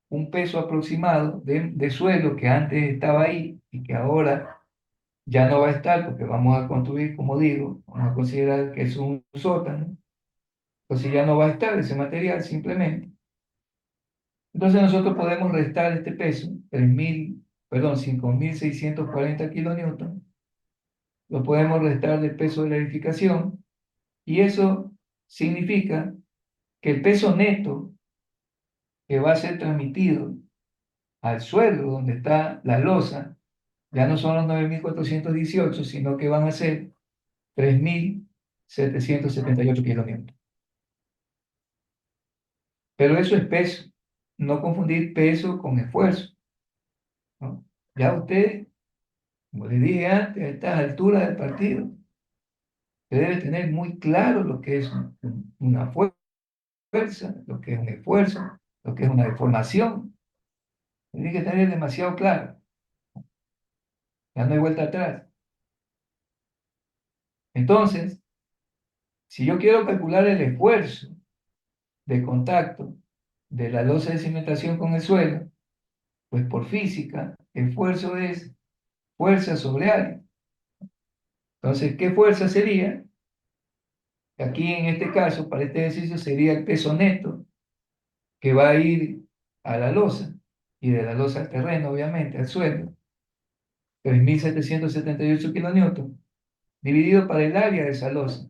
un peso aproximado de suelo que antes estaba ahí y que ahora ya no va a estar porque vamos a construir, como digo, vamos a considerar que es un sótano, entonces ya no va a estar ese material simplemente. Entonces nosotros podemos restar este peso, 5.640 kilonewton, lo podemos restar del peso de la edificación y eso significa que el peso neto que va a ser transmitido al suelo donde está la losa ya no son los 9.418, sino que van a ser 3.778 kilómetros. Pero eso es peso, no confundir peso con esfuerzo, ¿no? Ya usted, como le dije antes, a estas alturas del partido, usted debe tener muy claro lo que es una fuerza, lo que es un esfuerzo, lo que es una deformación. Tiene que tener demasiado claro, ya no hay vuelta atrás. Entonces, si yo quiero calcular el esfuerzo de contacto de la losa de cimentación con el suelo, pues por física, esfuerzo es fuerza sobre área. Entonces, ¿qué fuerza sería? Aquí en este caso, para este ejercicio, sería el peso neto que va a ir a la losa y de la losa al terreno, obviamente, al suelo, 3.778 kilonewton, dividido para el área de esa losa,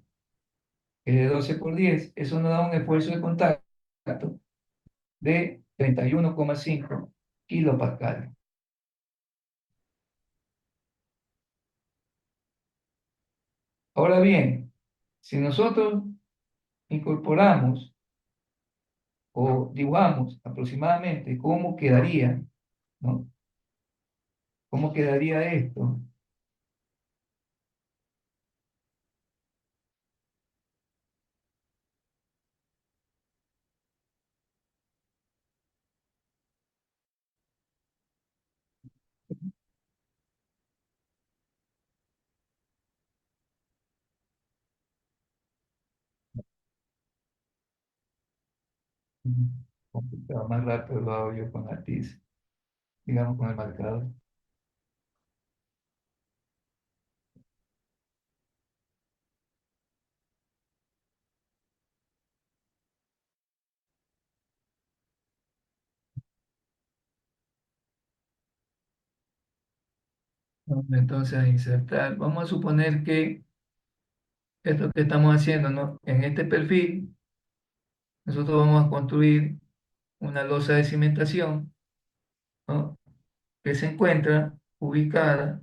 que es de 12 por 10. Eso nos da un esfuerzo de contacto de 31,5 kilopascales. Ahora bien, si nosotros incorporamos o dibujamos aproximadamente cómo quedaría, ¿no? ¿Cómo quedaría esto? Complicado, más rápido lo hago yo con la tiza, digamos con el marcador. Vamos entonces a insertar. Vamos a suponer que esto que estamos haciendo, ¿no? En este perfil, nosotros vamos a construir una losa de cimentación, ¿no? Que se encuentra ubicada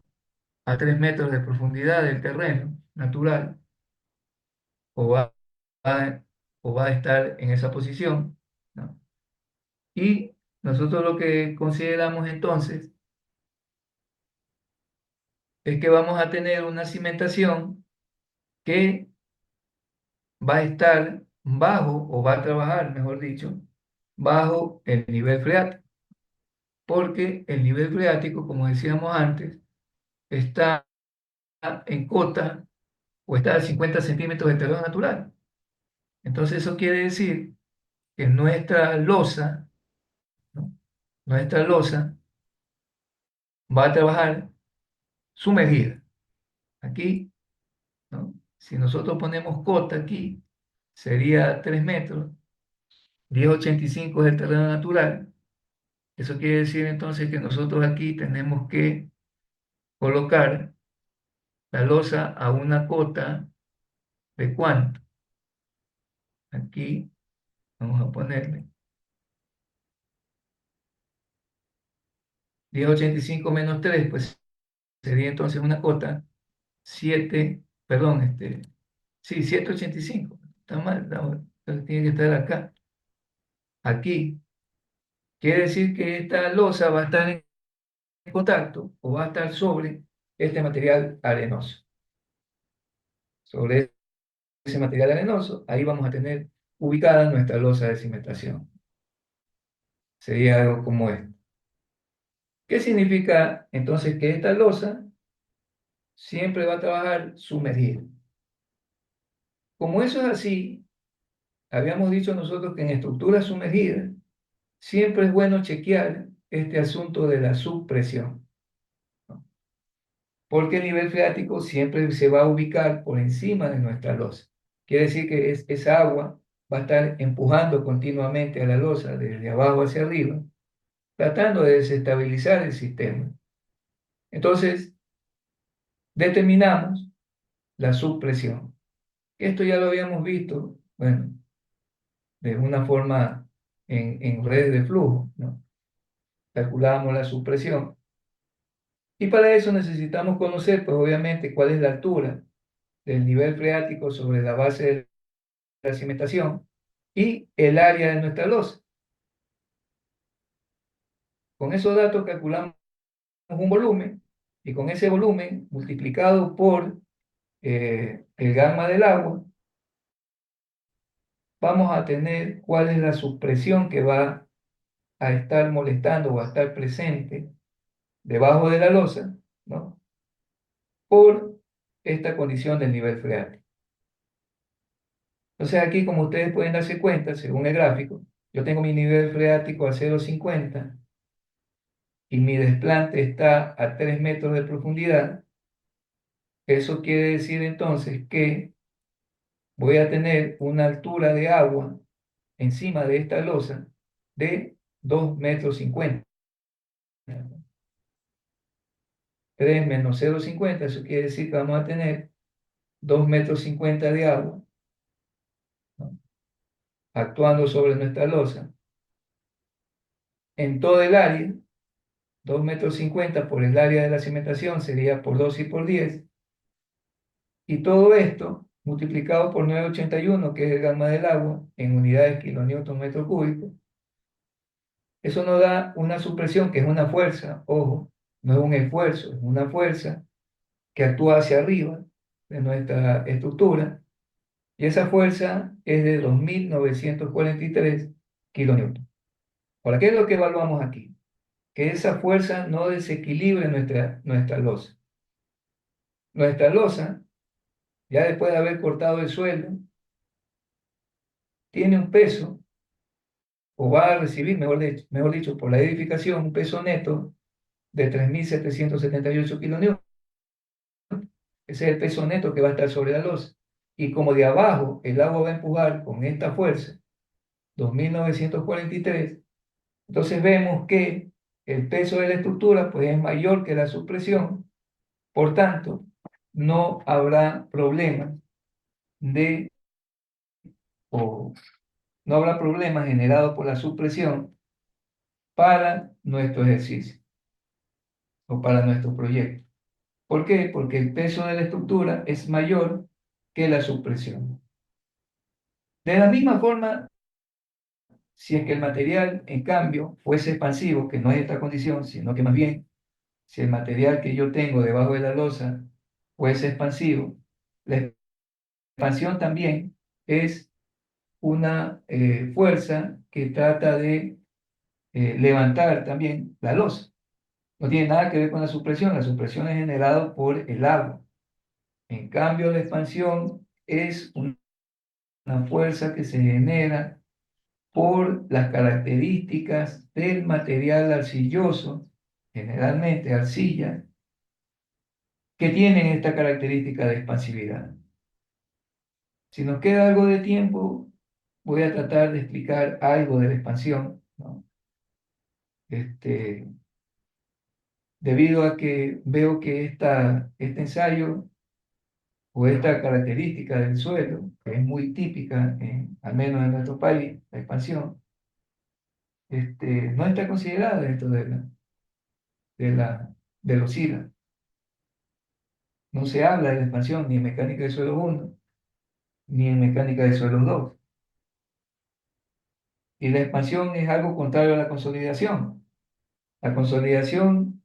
a 3 metros de profundidad del terreno natural, o va- o va a estar en esa posición, ¿no? Y nosotros lo que consideramos entonces es que vamos a tener una cimentación que va a estar bajo, o va a trabajar, mejor dicho, bajo el nivel freático. porque el nivel freático, como decíamos antes, está en cota o está a 50 centímetros de terreno natural. Entonces eso quiere decir que nuestra losa, ¿no? Nuestra losa va a trabajar sumergida. Aquí, ¿no? Si nosotros ponemos cota aquí, sería 3 metros, 10,85 es el terreno natural. Eso quiere decir entonces que nosotros aquí tenemos que colocar la losa a una cota de ¿cuánto? Aquí vamos a ponerle 10,85 menos 3, pues sería entonces una cota 7, perdón, sí, 7,85. Está mal, tiene que estar acá. Aquí. Quiere decir que esta losa va a estar en contacto o va a estar sobre este material arenoso. Sobre ese material arenoso, ahí vamos a tener ubicada nuestra losa de cimentación. Sería algo como esto. ¿Qué significa entonces que esta losa siempre va a trabajar sumergida? Como eso es así, habíamos dicho nosotros que en estructuras sumergidas siempre es bueno chequear este asunto de la subpresión, ¿no? Porque el nivel freático siempre se va a ubicar por encima de nuestra losa. Quiere decir que esa agua va a estar empujando continuamente a la losa desde abajo hacia arriba, tratando de desestabilizar el sistema. Entonces, determinamos la subpresión. Esto ya lo habíamos visto, bueno, de una forma en redes de flujo, ¿no? Calculamos la subpresión. Y para eso necesitamos conocer, pues obviamente, cuál es la altura del nivel freático sobre la base de la cimentación y el área de nuestra losa. Con esos datos calculamos un volumen y con ese volumen multiplicado por el gamma del agua, vamos a tener cuál es la subpresión que va a estar molestando o a estar presente debajo de la losa, ¿no? Por esta condición del nivel freático. Entonces aquí, como ustedes pueden darse cuenta, según el gráfico, yo tengo mi nivel freático a 0,50 y mi desplante está a 3 metros de profundidad. Eso quiere decir entonces que voy a tener una altura de agua encima de esta losa de 2,50 metros. 3 menos 0,50, eso quiere decir que vamos a tener 2,50 metros de agua, ¿no? Actuando sobre nuestra losa en todo el área. 2,50 metros por el área de la cimentación sería por 2 y por 10. Y todo esto multiplicado por 981, que es el gamma del agua, en unidades kilonewton metro cúbico, eso nos da una supresión que es una fuerza, ojo, no es un esfuerzo, es una fuerza que actúa hacia arriba de nuestra estructura, y esa fuerza es de 2.943 kilonewton. Ahora, ¿qué es lo que evaluamos aquí? Que esa fuerza no desequilibre nuestra losa. Nuestra losa, ya después de haber cortado el suelo, tiene un peso, o va a recibir, mejor dicho, por la edificación, un peso neto de 3.778 kilonewton. Ese es el peso neto que va a estar sobre la losa. Y como de abajo el agua va a empujar con esta fuerza, 2.943, entonces vemos que el peso de la estructura pues, es mayor que la subpresión. Por tanto, no habrá problemas de, o no habrá problemas generados por la subpresión para nuestro ejercicio o para nuestro proyecto. ¿Por qué? Porque el peso de la estructura es mayor que la subpresión. De la misma forma, si es que el material, en cambio, fuese expansivo, que no es esta condición, sino que más bien, si el material que yo tengo debajo de la losa fuese expansivo, la expansión también es una fuerza que trata de levantar también la losa. No tiene nada que ver con la supresión es generada por el agua. En cambio, la expansión es una fuerza que se genera por las características del material arcilloso, generalmente arcilla, que tienen esta característica de expansividad. Si nos queda algo de tiempo, voy a tratar de explicar algo de la expansión, ¿no? Este, debido a que veo que este ensayo o esta característica del suelo, que es muy típica, al menos en nuestro país, la expansión, no está considerada dentro de la, de los SILA. No se habla de la expansión ni en mecánica de suelo 1, ni en mecánica de suelo 2. Y la expansión es algo contrario a la consolidación. La consolidación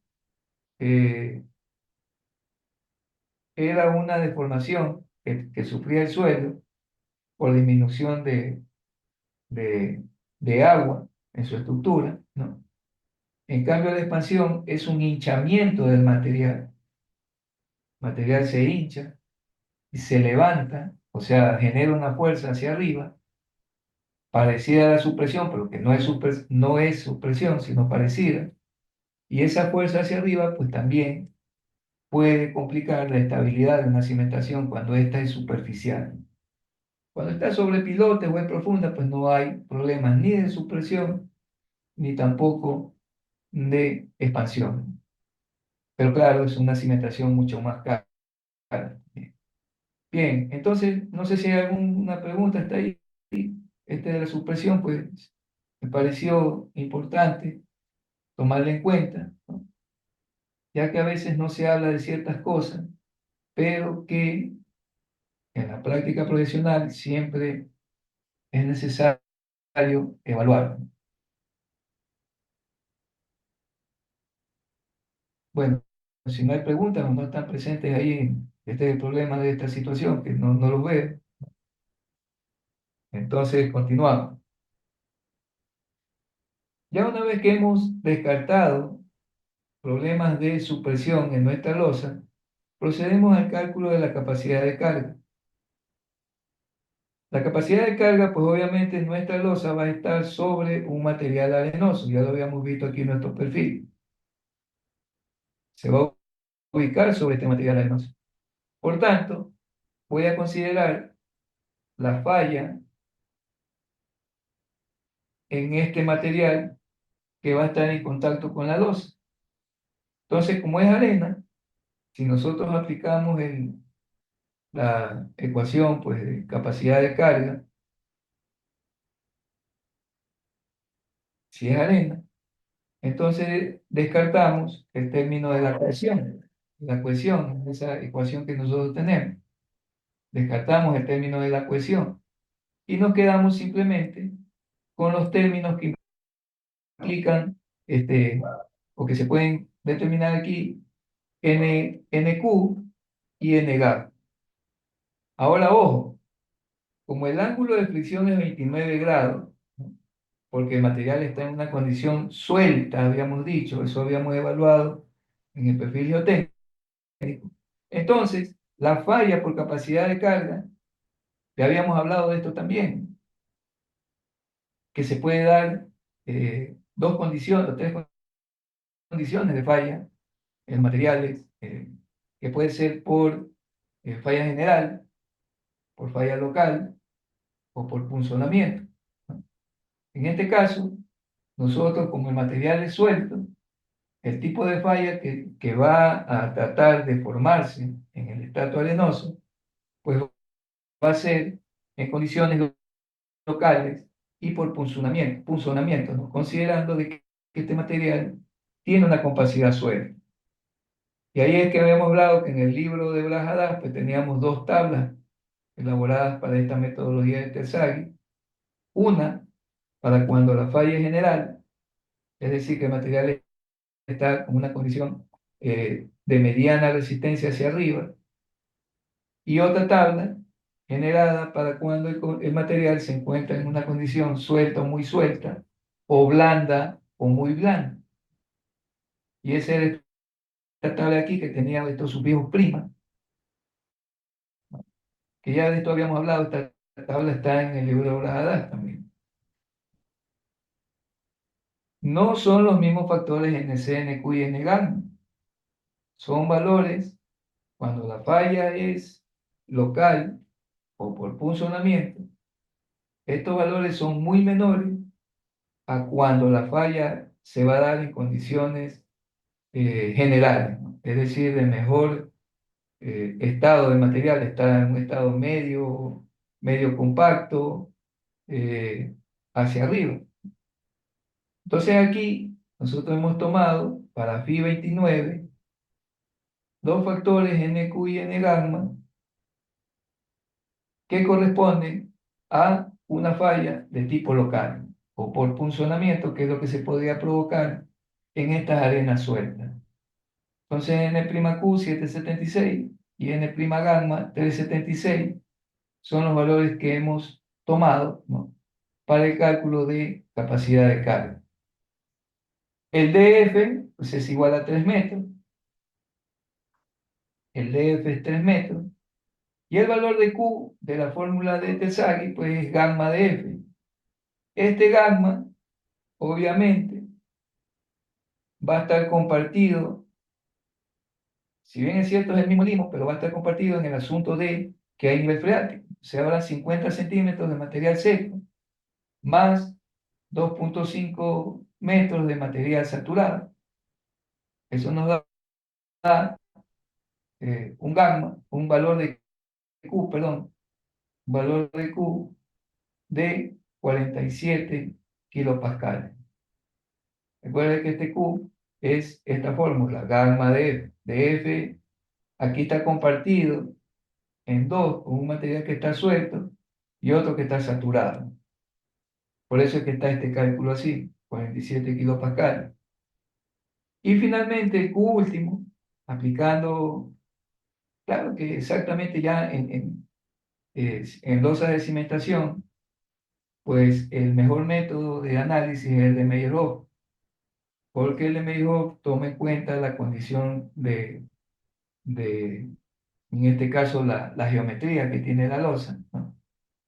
eh, era una deformación que sufría el suelo por disminución de, de agua en su estructura, ¿no? En cambio, la expansión es un hinchamiento del material. El material se hincha y se levanta, o sea, genera una fuerza hacia arriba, parecida a la supresión, pero que no es supresión, sino parecida. Y esa fuerza hacia arriba, pues también puede complicar la estabilidad de una cimentación cuando ésta es superficial. Cuando está sobre pilotes o es profunda, pues no hay problemas ni de supresión ni tampoco de expansión. Pero claro, es una cimentación mucho más cara. Bien, entonces, no sé si hay alguna pregunta hasta ahí. De la supresión, pues me pareció importante tomarla en cuenta, ¿no? Ya que a veces no se habla de ciertas cosas, pero que en la práctica profesional siempre es necesario evaluar. Bueno, si no hay preguntas o no están presentes ahí, este es el problema de esta situación, que no los veo. Entonces, continuamos. Ya una vez que hemos descartado problemas de supresión en nuestra losa, procedemos al cálculo de la capacidad de carga. La capacidad de carga, pues obviamente nuestra losa va a estar sobre un material arenoso, ya lo habíamos visto aquí en nuestro perfil. Se va a ubicar sobre este material arenoso. Por tanto, voy a considerar la falla en este material que va a estar en contacto con la losa. Entonces, como es arena, si nosotros aplicamos la ecuación pues, de capacidad de carga, si es arena, entonces descartamos el término de la cohesión. La cohesión es esa ecuación que nosotros tenemos. Descartamos el término de la cohesión y nos quedamos simplemente con los términos que implican o que se pueden determinar aquí NQ y NG. Ahora, ojo, como el ángulo de fricción es 29 grados, ¿no? Porque el material está en una condición suelta, habíamos dicho, eso habíamos evaluado en el perfil geotécnico. Entonces, la falla por capacidad de carga, ya habíamos hablado de esto también, que se puede dar dos condiciones o tres condiciones de falla en materiales, que puede ser por falla general, por falla local o por punzonamiento, ¿no? En este caso, nosotros como el material es suelto, el tipo de falla que va a tratar de formarse en el estrato arenoso, pues va a ser en condiciones locales y por punzonamiento, ¿no? Considerando de que este material tiene una compacidad suelta. Y ahí es que habíamos hablado que en el libro de Blas Haddad, pues teníamos dos tablas elaboradas para esta metodología de Terzaghi. Una para cuando la falla es general, es decir, que el material está en una condición de mediana resistencia hacia arriba, y otra tabla generada para cuando el material se encuentra en una condición suelta o muy suelta, o blanda o muy blando. Y esa era esta tabla aquí que tenía estos sufijos prima, que ya de esto habíamos hablado, esta tabla está en el libro de Brajadas también. No son los mismos factores NC, NQ y N-gamma. Son valores cuando la falla es local o por punzonamiento. Estos valores son muy menores a cuando la falla se va a dar en condiciones generales, ¿no? Es decir, de mejor estado del material, está en un estado medio, medio compacto, eh, hacia arriba. Entonces aquí nosotros hemos tomado para Fi 29 dos factores NQ y N-gamma que corresponden a una falla de tipo local o por punzonamiento, que es lo que se podría provocar en estas arenas sueltas. Entonces N''Q 776 y N''gamma 376 son los valores que hemos tomado, ¿no?, para el cálculo de capacidad de carga. El DF pues, es igual a 3 metros, el DF es 3 metros, y el valor de Q de la fórmula de Terzaghi pues es gamma de F. Este gamma, obviamente, va a estar compartido, si bien es cierto es el mismo limo, pero va a estar compartido en el asunto de que hay nivel freático. Se habla 50 centímetros de material seco, más 2,5 metros de material saturado. Eso nos da un gamma, un valor de Q, perdón, un valor de Q de 47 kilopascales. Recuerden que este Q es esta fórmula, gamma de F. De F aquí está compartido en dos, con un material que está suelto y otro que está saturado. Por eso es que está este cálculo así, 47 kilopascales. Y finalmente el Q último, aplicando, claro que exactamente ya en losas de cimentación, pues el mejor método de análisis es el de Meyerhof, porque el de Meyerhof toma en cuenta la condición de en este caso la geometría que tiene la losa, ¿no?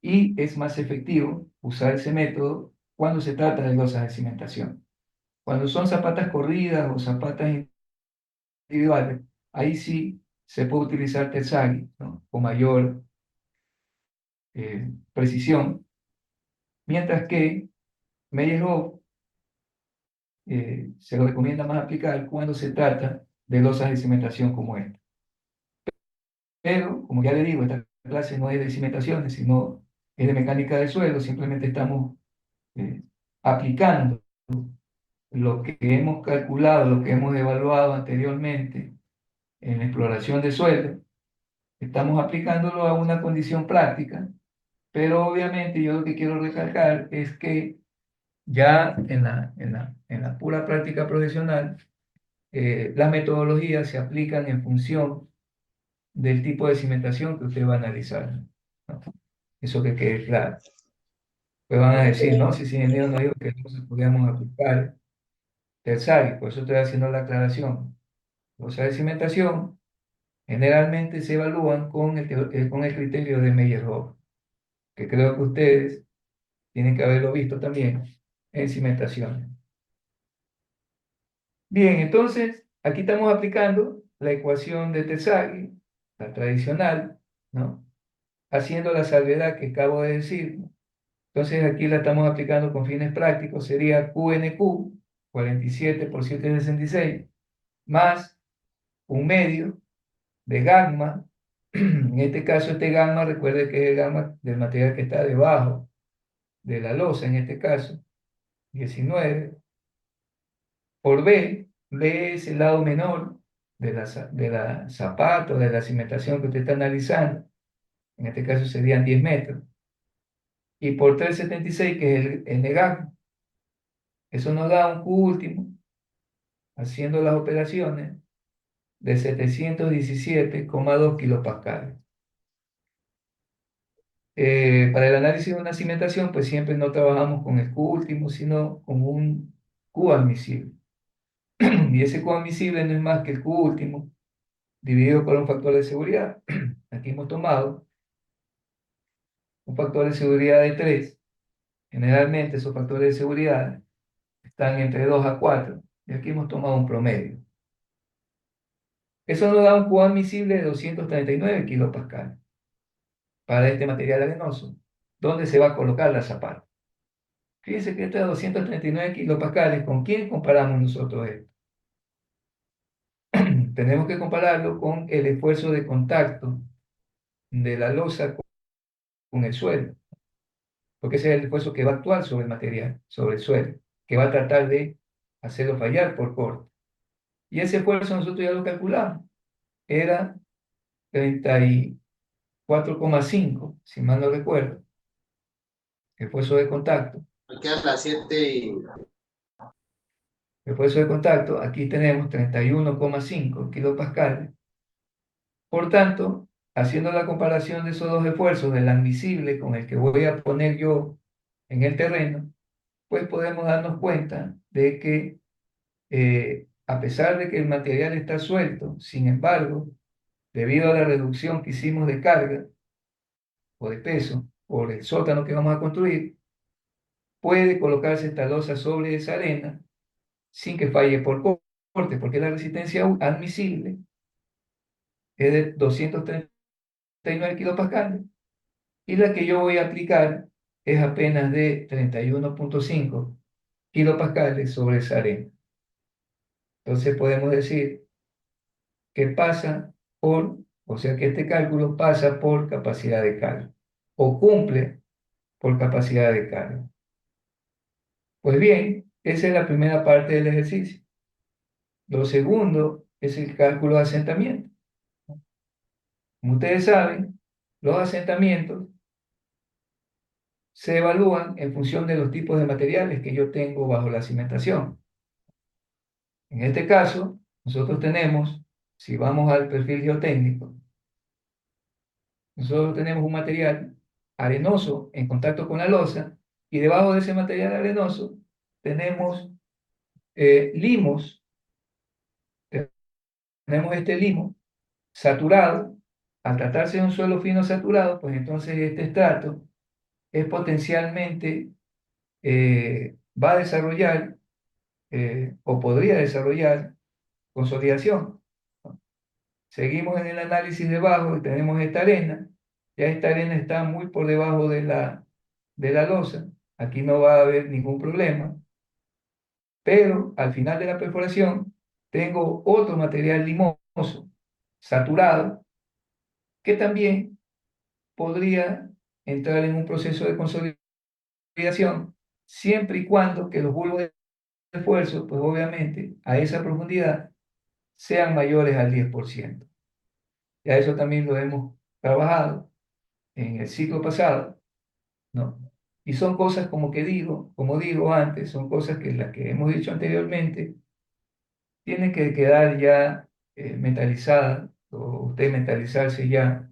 Y es más efectivo usar ese método cuando se trata de losas de cimentación. Cuando son zapatas corridas o zapatas individuales, ahí sí se puede utilizar Terzaghi, ¿no?, con mayor precisión, mientras que Meyerhof se lo recomienda más aplicar cuando se trata de losas de cimentación como esta. Pero, como ya le digo, esta clase no es de cimentaciones, sino es de mecánica del suelo. Simplemente estamos eh, aplicando lo que hemos calculado, lo que hemos evaluado anteriormente en la exploración de suelo. Estamos aplicándolo a una condición práctica, pero obviamente yo lo que quiero recalcar es que ya en la pura práctica profesional, las metodologías se aplican en función del tipo de cimentación que usted va a analizar, ¿no? Eso que quede claro. Pues van a decir, no, si ingeniero no dijo que no se podíamos aplicar Terzaghi, por eso estoy haciendo la aclaración. Los de cimentación generalmente se evalúan con el criterio de Meyerhof, que creo que ustedes tienen que haberlo visto también en cimentación. Bien, entonces aquí estamos aplicando la ecuación de Terzaghi, la tradicional, ¿no?, haciendo la salvedad que acabo de decir. Entonces aquí la estamos aplicando con fines prácticos, sería QNQ, 47 por 766, más un medio de gamma. En este caso, este gamma, recuerde que es el gamma del material que está debajo de la losa, en este caso, 19, por B. B es el lado menor de la zapata o de la cimentación que usted está analizando. En este caso serían 10 metros. Y por 376, que es el negativo. Eso nos da un Q último, haciendo las operaciones, de 717,2 kilopascales. Para el análisis de una cimentación, pues siempre no trabajamos con el Q último, sino con un Q admisible. Y ese Q admisible no es más que el Q último dividido por un factor de seguridad. Aquí hemos tomado un factor de seguridad de 3. Generalmente esos factores de seguridad están entre 2 a 4. Y aquí hemos tomado un promedio. Eso nos da un Q admisible de 239 kilopascales para este material arenoso, donde se va a colocar la zapata. Fíjense que estos 239 kilopascales, ¿con quién comparamos nosotros esto? Tenemos que compararlo con el esfuerzo de contacto de la losa con el suelo, porque ese es el esfuerzo que va a actuar sobre el material, sobre el suelo, que va a tratar de hacerlo fallar por corte. Y ese esfuerzo nosotros ya lo calculamos, era 34,5, si mal no recuerdo, esfuerzo de contacto. Aquí a las 7 y... Esfuerzo de contacto, aquí tenemos 31,5 kilopascales. Por tanto, haciendo la comparación de esos dos esfuerzos, del admisible con el que voy a poner yo en el terreno, pues podemos darnos cuenta de que a pesar de que el material está suelto, sin embargo, debido a la reducción que hicimos de carga o de peso por el sótano que vamos a construir, puede colocarse esta losa sobre esa arena sin que falle por corte, porque la resistencia admisible es de 239 kilopascales y la que yo voy a aplicar es apenas de 31,5 kilopascales sobre esa arena. Entonces podemos decir que pasa por, o sea que este cálculo pasa por capacidad de carga o cumple por capacidad de carga. Pues bien, esa es la primera parte del ejercicio. Lo segundo es el cálculo de asentamiento. Como ustedes saben, los asentamientos se evalúan en función de los tipos de materiales que yo tengo bajo la cimentación. En este caso, nosotros tenemos, si vamos al perfil geotécnico, nosotros tenemos un material arenoso en contacto con la losa y debajo de ese material arenoso tenemos limos, tenemos este limo saturado. Al tratarse de un suelo fino saturado, pues entonces este estrato es potencialmente, va a desarrollar o podría desarrollar consolidación. Seguimos en el análisis debajo y tenemos esta arena. Ya esta arena está muy por debajo de la losa. Aquí no va a haber ningún problema. Pero al final de la perforación tengo otro material limoso, saturado, que también podría entrar en un proceso de consolidación, siempre y cuando que los bulbos de esfuerzo, pues obviamente a esa profundidad, sean mayores al 10%. Ya eso también lo hemos trabajado en el ciclo pasado, ¿no? Y son cosas como digo antes, son cosas que las que hemos dicho anteriormente, tienen que quedar ya mentalizadas, o usted mentalizarse ya,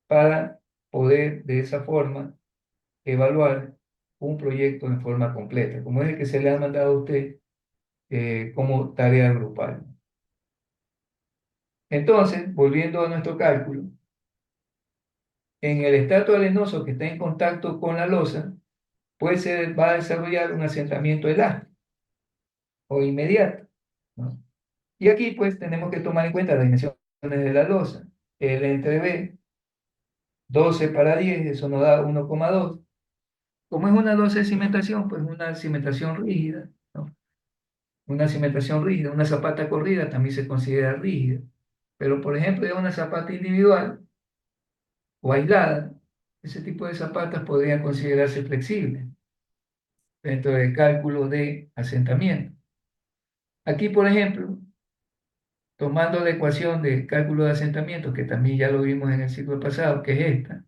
para poder de esa forma evaluar un proyecto en forma completa, como es el que se le ha mandado a usted como tarea grupal. Entonces, volviendo a nuestro cálculo, en el estrato arenoso que está en contacto con la losa, pues se va a desarrollar un asentamiento elástico o inmediato, ¿no? Y aquí pues tenemos que tomar en cuenta las dimensiones de la losa. L entre B, 12 para 10, eso nos da 1,2. Como es una losa de cimentación, pues una cimentación rígida, ¿no? Una cimentación rígida, una zapata corrida también se considera rígida. Pero por ejemplo, ya una zapata individual o aislada, ese tipo de zapatas podrían considerarse flexibles dentro del cálculo de asentamiento. Aquí, por ejemplo, tomando la ecuación de cálculo de asentamiento, que también ya lo vimos en el ciclo pasado, que es esta,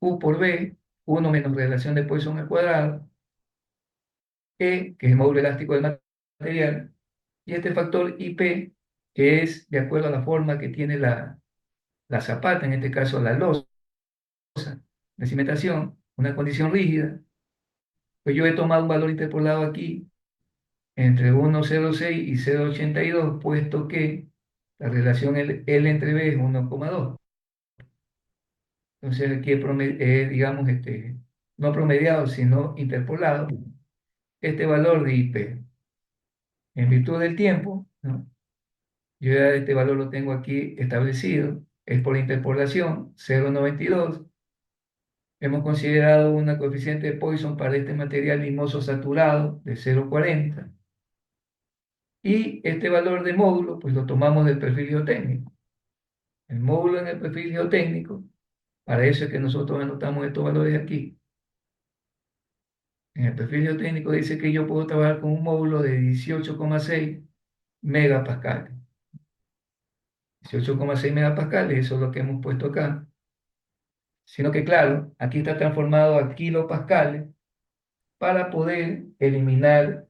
U por B, 1 menos relación de Poisson al cuadrado, E, que es el módulo elástico del material, y este factor IP, que es de acuerdo a la forma que tiene la zapata, en este caso la losa de cimentación, una condición rígida, pues yo he tomado un valor interpolado aquí entre 1,06 y 0,82, puesto que la relación L entre B es 1,2. Entonces aquí es, digamos, no promediado, sino interpolado, este valor de IP. En virtud del tiempo, ¿no? Yo ya este valor lo tengo aquí establecido, es por interpolación, 0,92. Hemos considerado una coeficiente de Poisson para este material limoso saturado de 0,40. Y este valor de módulo, pues lo tomamos del perfil geotécnico. El módulo en el perfil geotécnico, para eso es que nosotros anotamos estos valores aquí. En el perfil geotécnico dice que yo puedo trabajar con un módulo de 18,6 megapascales. 18,6 megapascales, eso es lo que hemos puesto acá. Sino que, claro, aquí está transformado a kilopascales para poder eliminar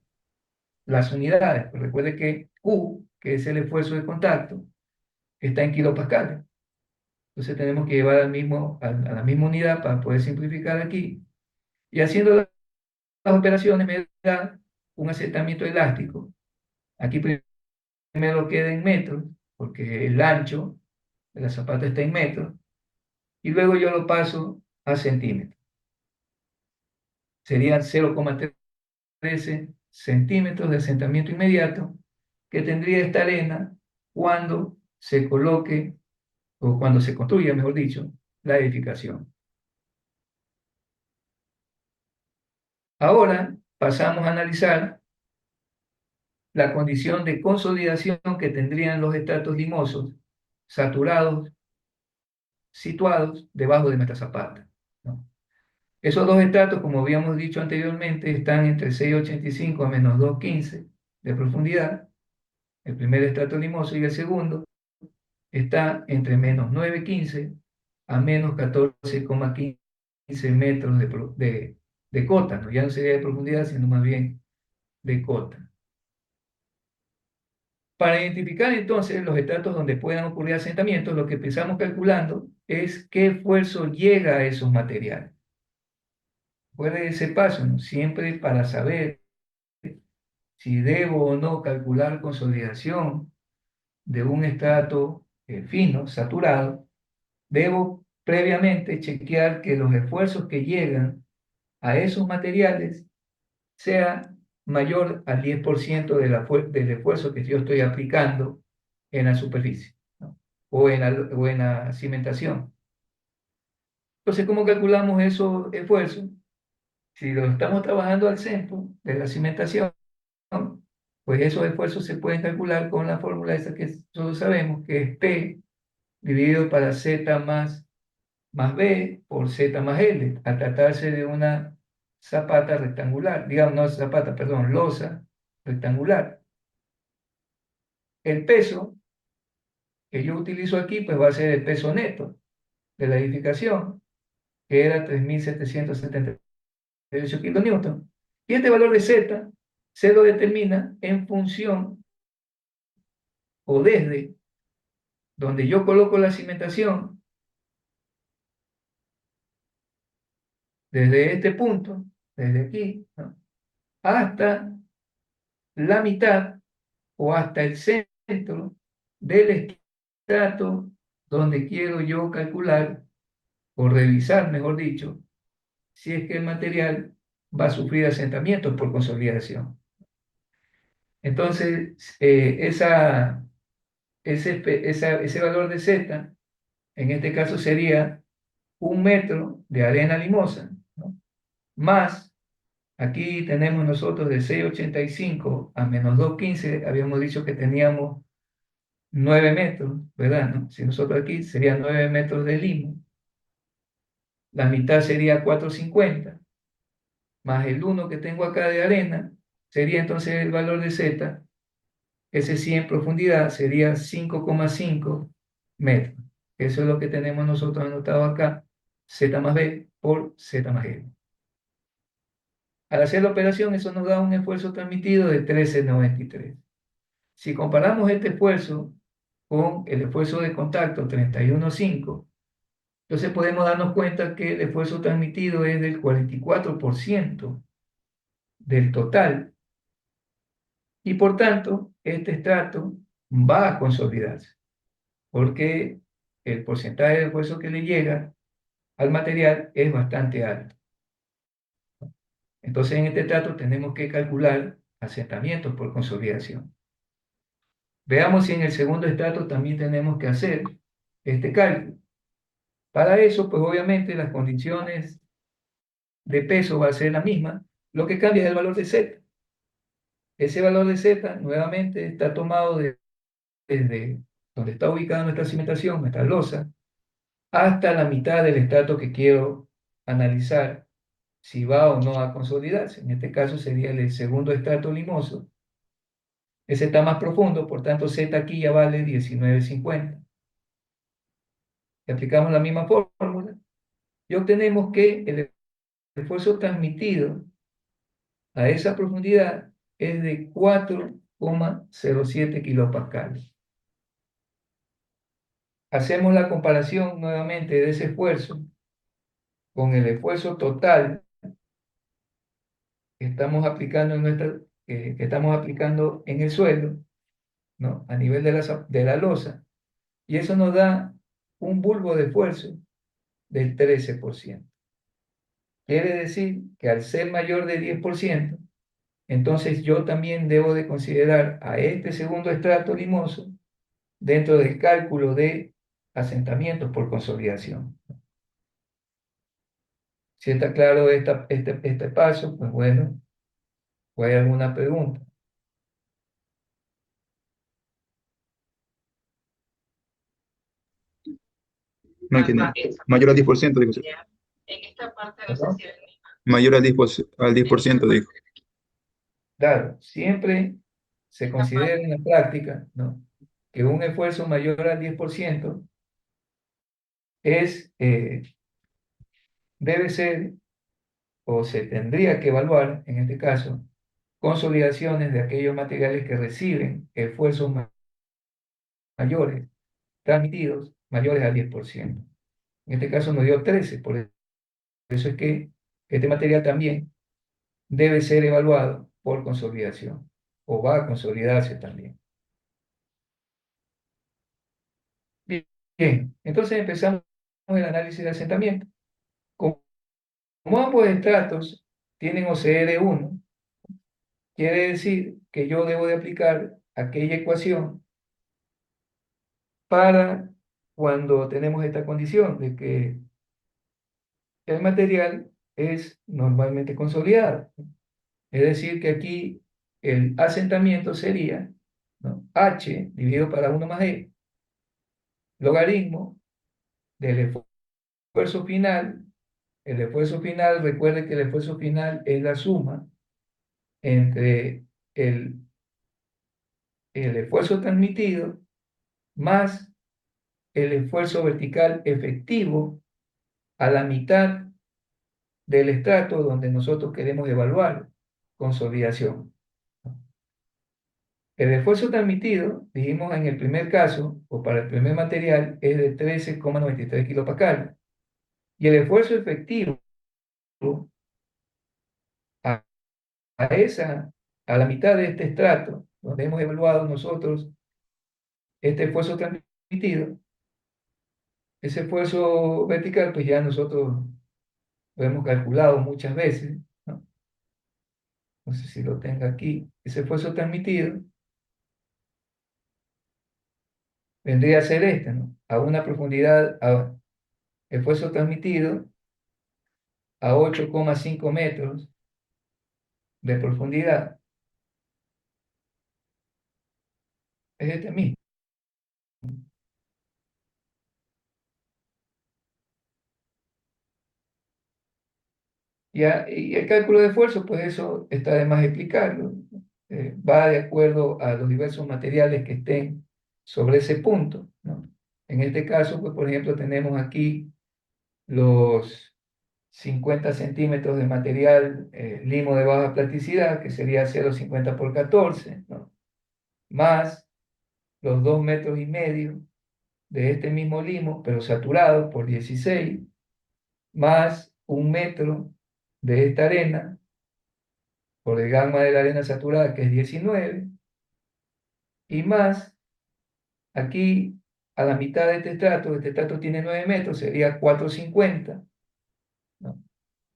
las unidades. Pues recuerde que Q, que es el esfuerzo de contacto, está en kilopascales. Entonces tenemos que llevar a la misma unidad para poder simplificar aquí. Y haciendo las operaciones me da un asentamiento elástico. Aquí primero queda en metros, porque el ancho de la zapata está en metros, y luego yo lo paso a centímetros. Serían 0,13 centímetros de asentamiento inmediato que tendría esta arena cuando se coloque, o cuando se construya, mejor dicho, la edificación. Ahora pasamos a analizar la condición de consolidación que tendrían los estratos limosos saturados, situados debajo de nuestra zapata, ¿no? Esos dos estratos, como habíamos dicho anteriormente, están entre 6,85 a menos 2,15 de profundidad, el primer estrato limoso, y el segundo está entre menos 9,15 a menos 14,15 metros de cota, ¿no? Ya no sería de profundidad, sino más bien de cota. Para identificar entonces los estratos donde puedan ocurrir asentamientos, lo que empezamos calculando es qué esfuerzo llega a esos materiales. Recuerde ese paso, ¿no? Siempre para saber si debo o no calcular consolidación de un estrato fino, saturado, debo previamente chequear que los esfuerzos que llegan a esos materiales sea mayor al 10% del esfuerzo que yo estoy aplicando en la superficie, ¿no? O en la cimentación. Entonces, ¿cómo calculamos esos esfuerzos? Si lo estamos trabajando al centro de la cimentación, pues esos esfuerzos se pueden calcular con la fórmula esa que todos sabemos, que es P dividido para Z más B por Z más L, al tratarse de una zapata rectangular, digamos, no zapata, perdón, losa rectangular. El peso que yo utilizo aquí, pues va a ser el peso neto de la edificación, que era 3.778 kilonewton. Y este valor de Z se lo determina en función o desde donde yo coloco la cimentación, desde este punto, desde aquí, ¿no? Hasta la mitad o hasta el centro del estrato donde quiero yo calcular o revisar, mejor dicho, si es que el material va a sufrir asentamientos por consolidación. Entonces, ese valor de Z, en este caso sería 1 metro de arena limosa, ¿no? Más, aquí tenemos nosotros de 6,85 a menos 2,15, habíamos dicho que teníamos 9 metros, ¿verdad? ¿No? Si nosotros aquí serían 9 metros de limo, la mitad sería 4,50, más el 1 que tengo acá de arena, sería entonces el valor de Z, ese sí en profundidad sería 5,5 metros. Eso es lo que tenemos nosotros anotado acá, Z más B por Z más L. Al hacer la operación, eso nos da un esfuerzo transmitido de 13,93. Si comparamos este esfuerzo con el esfuerzo de contacto 31,5, entonces podemos darnos cuenta que el esfuerzo transmitido es del 44% del total Y por tanto, este estrato va a consolidarse, porque el porcentaje de esfuerzo que le llega al material es bastante alto. Entonces, en este estrato tenemos que calcular asentamientos por consolidación. Veamos si en el segundo estrato también tenemos que hacer este cálculo. Para eso, pues obviamente las condiciones de peso va a ser la misma, lo que cambia es el valor de Z. Ese valor de Z nuevamente está tomado desde donde está ubicada nuestra cimentación, nuestra losa, hasta la mitad del estrato que quiero analizar si va o no a consolidarse. En este caso sería el segundo estrato limoso. Ese está más profundo, por tanto Z aquí ya vale 19,50. Le aplicamos la misma fórmula y obtenemos que el esfuerzo transmitido a esa profundidad es de 4,07 kilopascales. Hacemos la comparación nuevamente de ese esfuerzo con el esfuerzo total que estamos aplicando que estamos aplicando en el suelo, ¿no? A nivel de la losa, y eso nos da un bulbo de esfuerzo del 13%. Quiere decir que al ser mayor de 10%, entonces yo también debo de considerar a este segundo estrato limoso dentro del cálculo de asentamientos por consolidación. Si está claro este paso, pues bueno, ¿hay alguna pregunta? No entiendo. Mayor al 10%, dijo. ¿Perdón? Mayor al 10%, dijo. Claro, siempre se considera en la práctica, ¿no?, que un esfuerzo mayor al 10% es, debe ser o se tendría que evaluar, en este caso, consolidaciones de aquellos materiales que reciben esfuerzos mayores, transmitidos mayores al 10%. En este caso nos dio 13, por eso es que este material también debe ser evaluado por consolidación o va a consolidarse también. Bien, entonces empezamos el análisis de asentamiento. Como ambos estratos tienen OCR1, quiere decir que yo debo de aplicar aquella ecuación para cuando tenemos esta condición de que el material es normalmente consolidado. Es decir, que aquí el asentamiento sería, ¿no?, H dividido para 1 más E, logaritmo del esfuerzo final. El esfuerzo final, recuerde que el esfuerzo final es la suma entre el, el esfuerzo transmitido más el esfuerzo vertical efectivo a la mitad del estrato donde nosotros queremos evaluar consolidación. El esfuerzo transmitido, dijimos en el primer caso, o para el primer material, es de 13,93 kilopascales. Y el esfuerzo efectivo a, a esa, a la mitad de este estrato, donde hemos evaluado nosotros este esfuerzo transmitido, ese esfuerzo vertical, pues ya nosotros lo hemos calculado muchas veces, ¿no? No sé si lo tenga aquí. Ese esfuerzo transmitido vendría a ser este, ¿no? A una profundidad, esfuerzo transmitido a 8,5 metros de profundidad, es este mismo. Y el cálculo de esfuerzo, pues eso está de más explicarlo. Va de acuerdo a los diversos materiales que estén sobre ese punto, ¿no? En este caso, pues por ejemplo, tenemos aquí los 50 centímetros de material limo de baja plasticidad, que sería 0,50 por 14, ¿no?, más los 2,5 metros de este mismo limo, pero saturado por 16, más 1 metro de esta arena, por el gamma de la arena saturada, que es 19, y más aquí a la mitad de este estrato tiene 9 metros, sería 450, ¿no?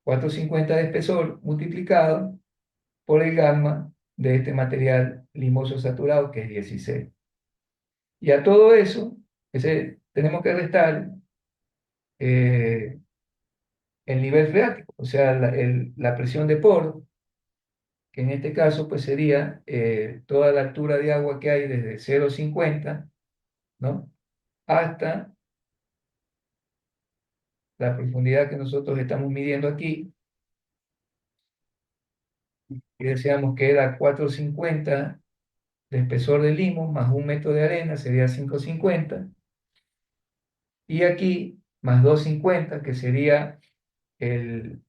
450 de espesor multiplicado por el gamma de este material limoso saturado, que es 16. Y a todo eso, tenemos que restar eh, el nivel freático, o sea, la presión de poro, que en este caso pues sería toda la altura de agua que hay desde 0,50, ¿no? Hasta la profundidad que nosotros estamos midiendo aquí, y decíamos que era 450 de espesor de limo más 1 metro de arena, sería 550, y aquí más 250, que sería el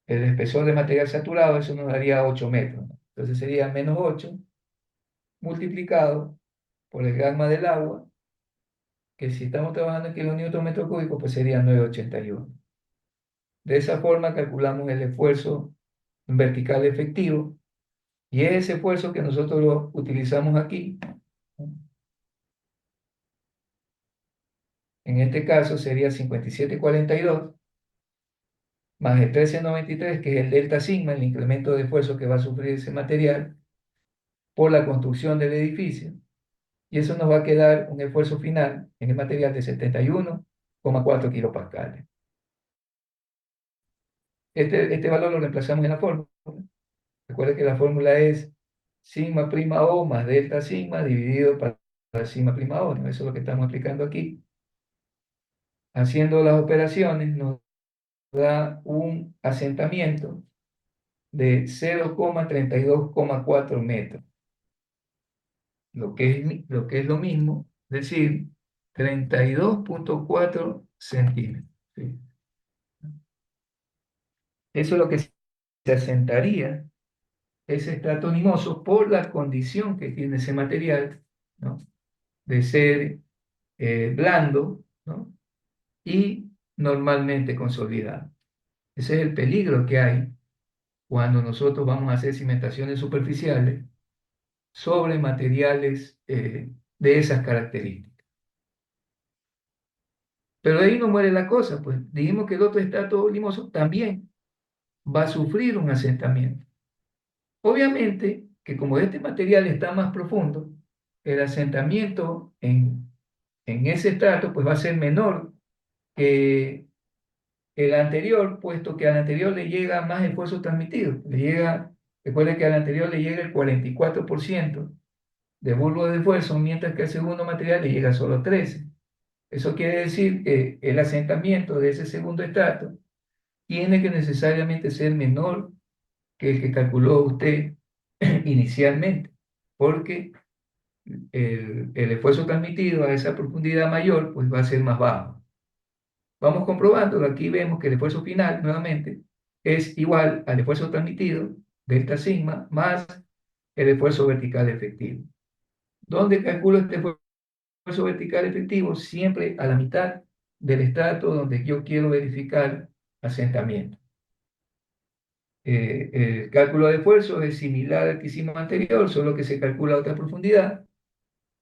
espesor de material saturado, eso nos daría 8 metros, ¿no? Entonces sería menos 8 multiplicado por el gamma del agua, que si estamos trabajando en kilonewton metro cúbico, pues sería 981. De esa forma calculamos el esfuerzo vertical efectivo, y es ese esfuerzo que nosotros lo utilizamos aquí. En este caso sería 57,42 más el 13,93, que es el delta sigma, el incremento de esfuerzo que va a sufrir ese material por la construcción del edificio. Y eso nos va a quedar un esfuerzo final en el material de 71,4 kilopascales. Este valor lo reemplazamos en la fórmula. Recuerda que la fórmula es sigma prima O más delta sigma dividido para sigma prima O, ¿no? Eso es lo que estamos aplicando aquí. Haciendo las operaciones nos da un asentamiento de 0,32,4 metros, lo que es lo mismo, es decir, 32,4 centímetros. ¿Sí? Eso es lo que se asentaría ese estrato limoso por la condición que tiene ese material, ¿no? De ser blando, ¿no? Y normalmente consolidado. Ese es el peligro que hay cuando nosotros vamos a hacer cimentaciones superficiales sobre materiales de esas características. Pero ahí no muere la cosa, pues dijimos que el otro estrato limoso también va a sufrir un asentamiento. Obviamente que como este material está más profundo, el asentamiento en ese estrato pues va a ser menor que el anterior, puesto que al anterior le llega más esfuerzo transmitido. Recuerde que al anterior le llega el 44% de bulbo de esfuerzo, mientras que al segundo material le llega solo 13%. Eso quiere decir que el asentamiento de ese segundo estrato tiene que necesariamente ser menor que el que calculó usted inicialmente, porque el esfuerzo transmitido a esa profundidad mayor pues va a ser más bajo. Vamos comprobándolo. Aquí vemos que el esfuerzo final, nuevamente, es igual al esfuerzo transmitido, delta sigma, más el esfuerzo vertical efectivo. ¿Dónde calculo este esfuerzo vertical efectivo? Siempre a la mitad del estrato donde yo quiero verificar asentamiento. El cálculo de esfuerzo es similar al que hicimos anterior, solo que se calcula a otra profundidad,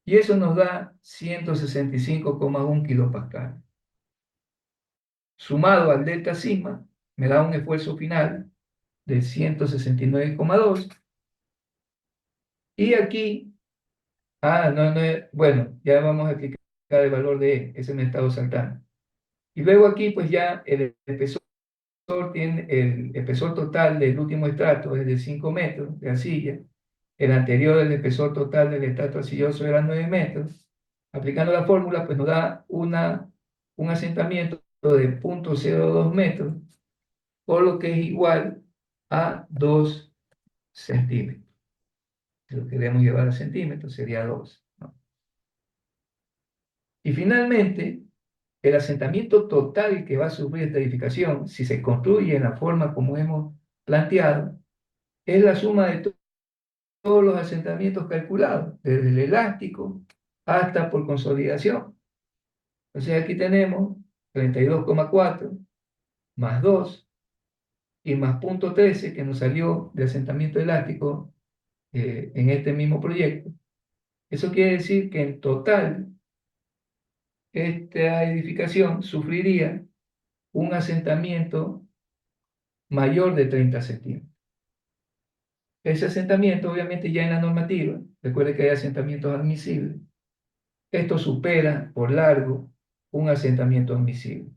y eso nos da 165,1 kilopascal. Sumado al delta sigma, me da un esfuerzo final de 169,2. Y aquí, no, bueno, ya vamos a aplicar el valor de E, ese me he estado saltando. Y luego aquí, pues ya el espesor total del último estrato es de 5 metros de arcilla. El anterior, el espesor total del estrato arcilloso era 9 metros. Aplicando la fórmula, pues nos da un asentamiento de 0,02 metros, por lo que es igual a 2 centímetros. Si lo queremos llevar a centímetros, sería 2, ¿no? Y finalmente, el asentamiento total que va a sufrir esta edificación, si se construye en la forma como hemos planteado, es la suma de todos los asentamientos calculados, desde el elástico hasta por consolidación. Entonces aquí tenemos 32,4 más 2 y más 0,13 que nos salió de asentamiento elástico en este mismo proyecto. Eso quiere decir que en total esta edificación sufriría un asentamiento mayor de 30 centímetros. Ese asentamiento, obviamente, ya en la normativa, recuerde que hay asentamientos admisibles, esto supera por largo un asentamiento admisible.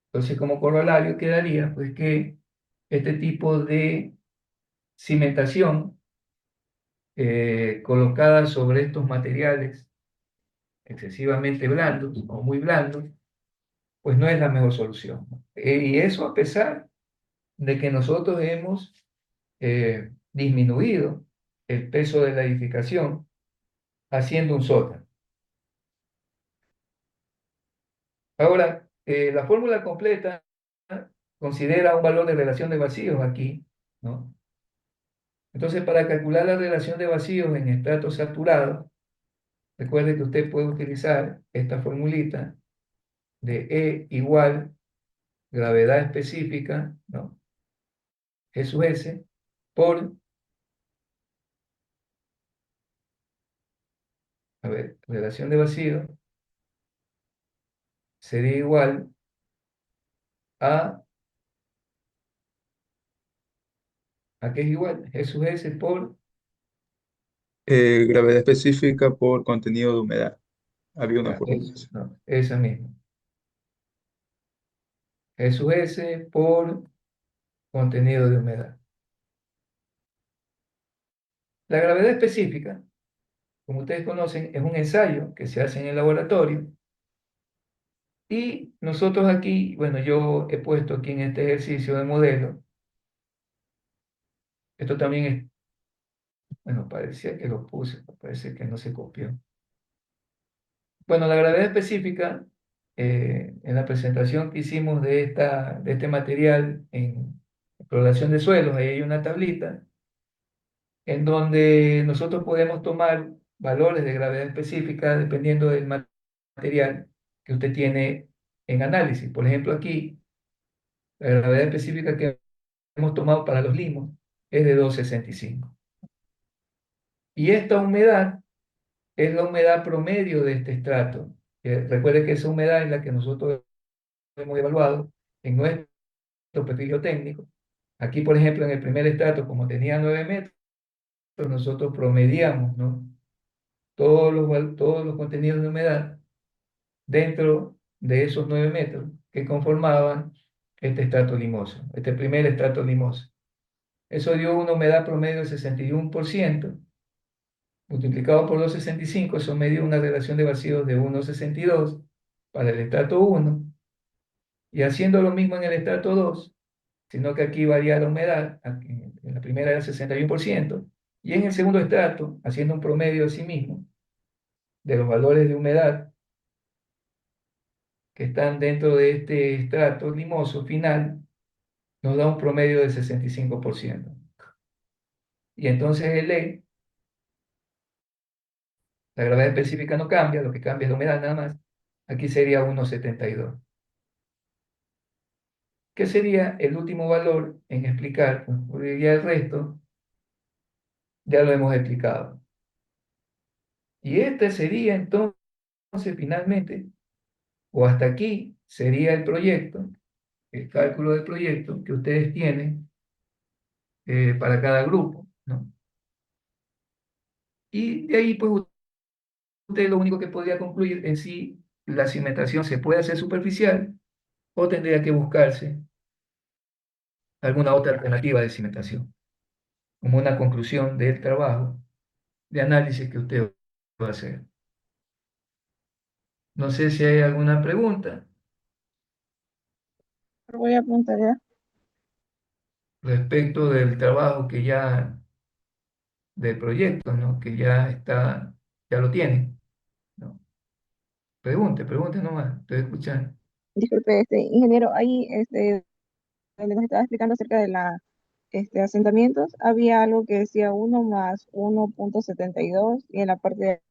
Entonces, como corolario quedaría, pues, que este tipo de cimentación colocada sobre estos materiales excesivamente blandos o muy blandos, pues no es la mejor solución. Y eso a pesar de que nosotros hemos disminuido el peso de la edificación haciendo un sótano. Ahora, la fórmula completa considera un valor de relación de vacíos aquí, ¿no? Entonces, para calcular la relación de vacíos en estratos saturados, recuerde que usted puede utilizar esta formulita de E igual gravedad específica, ¿no? G sub S, por, a ver, relación de vacío sería igual ¿a qué es igual? G sub S por, Gravedad específica por contenido de humedad. Había una ya, fórmula así. no, esa misma. G sub S por contenido de humedad. La gravedad específica, como ustedes conocen, es un ensayo que se hace en el laboratorio y nosotros aquí, bueno, yo he puesto aquí en este ejercicio de modelo, esto también es, bueno, parecía que lo puse, parece que no se copió. Bueno, la gravedad específica, en la presentación que hicimos de este material en exploración de suelos, ahí hay una tablita en donde nosotros podemos tomar valores de gravedad específica dependiendo del material que usted tiene en análisis. Por ejemplo, aquí, la gravedad específica que hemos tomado para los limos es de 2,65. Y esta humedad es la humedad promedio de este estrato. Recuerde que esa humedad es la que nosotros hemos evaluado en nuestro perfil técnico. Aquí, por ejemplo, en el primer estrato, como tenía 9 metros, nosotros promediamos, ¿no?, todos los contenidos de humedad dentro de esos 9 metros que conformaban este estrato limoso, este primer estrato limoso. Eso dio una humedad promedio de 61%, multiplicado por 2,65, eso me dio una relación de vacíos de 1,62 para el estrato 1, y haciendo lo mismo en el estrato 2, sino que aquí varía la humedad, en la primera era 61%, y en el segundo estrato, haciendo un promedio de sí mismo, de los valores de humedad que están dentro de este estrato limoso final, nos da un promedio de 65%. Y entonces el E, la gravedad específica no cambia, lo que cambia es la humedad nada más, aquí sería 1,72. ¿Qué sería el último valor en explicar? Porque ya el resto ya lo hemos explicado. Y este sería entonces finalmente, o hasta aquí, sería el proyecto, el cálculo del proyecto que ustedes tienen para cada grupo, ¿no? Y de ahí, pues, usted lo único que podría concluir es si la cimentación se puede hacer superficial o tendría que buscarse alguna otra alternativa de cimentación, como una conclusión del trabajo de análisis que usted va a hacer. No sé si hay alguna pregunta Lo voy a apuntar ya. respecto del trabajo que ya, del proyecto, ¿no?, que ya está, ya lo tiene, ¿no? Pregunte nomás, estoy escuchando. Disculpe, ingeniero, ahí, donde nos estaba explicando acerca de asentamientos, había algo que decía 1 más 1,72 y en la parte de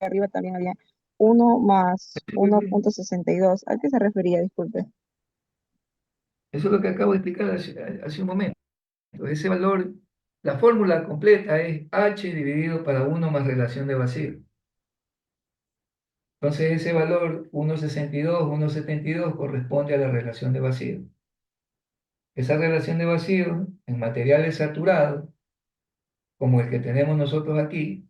arriba también había 1 más 1,62. ¿A qué se refería? Disculpe. Eso es lo que acabo de explicar hace un momento. Ese valor La fórmula completa es H dividido para 1 más relación de vacío. Entonces ese valor 1,62 corresponde a la relación de vacío. Esa relación de vacío en materiales saturados, como el que tenemos nosotros aquí,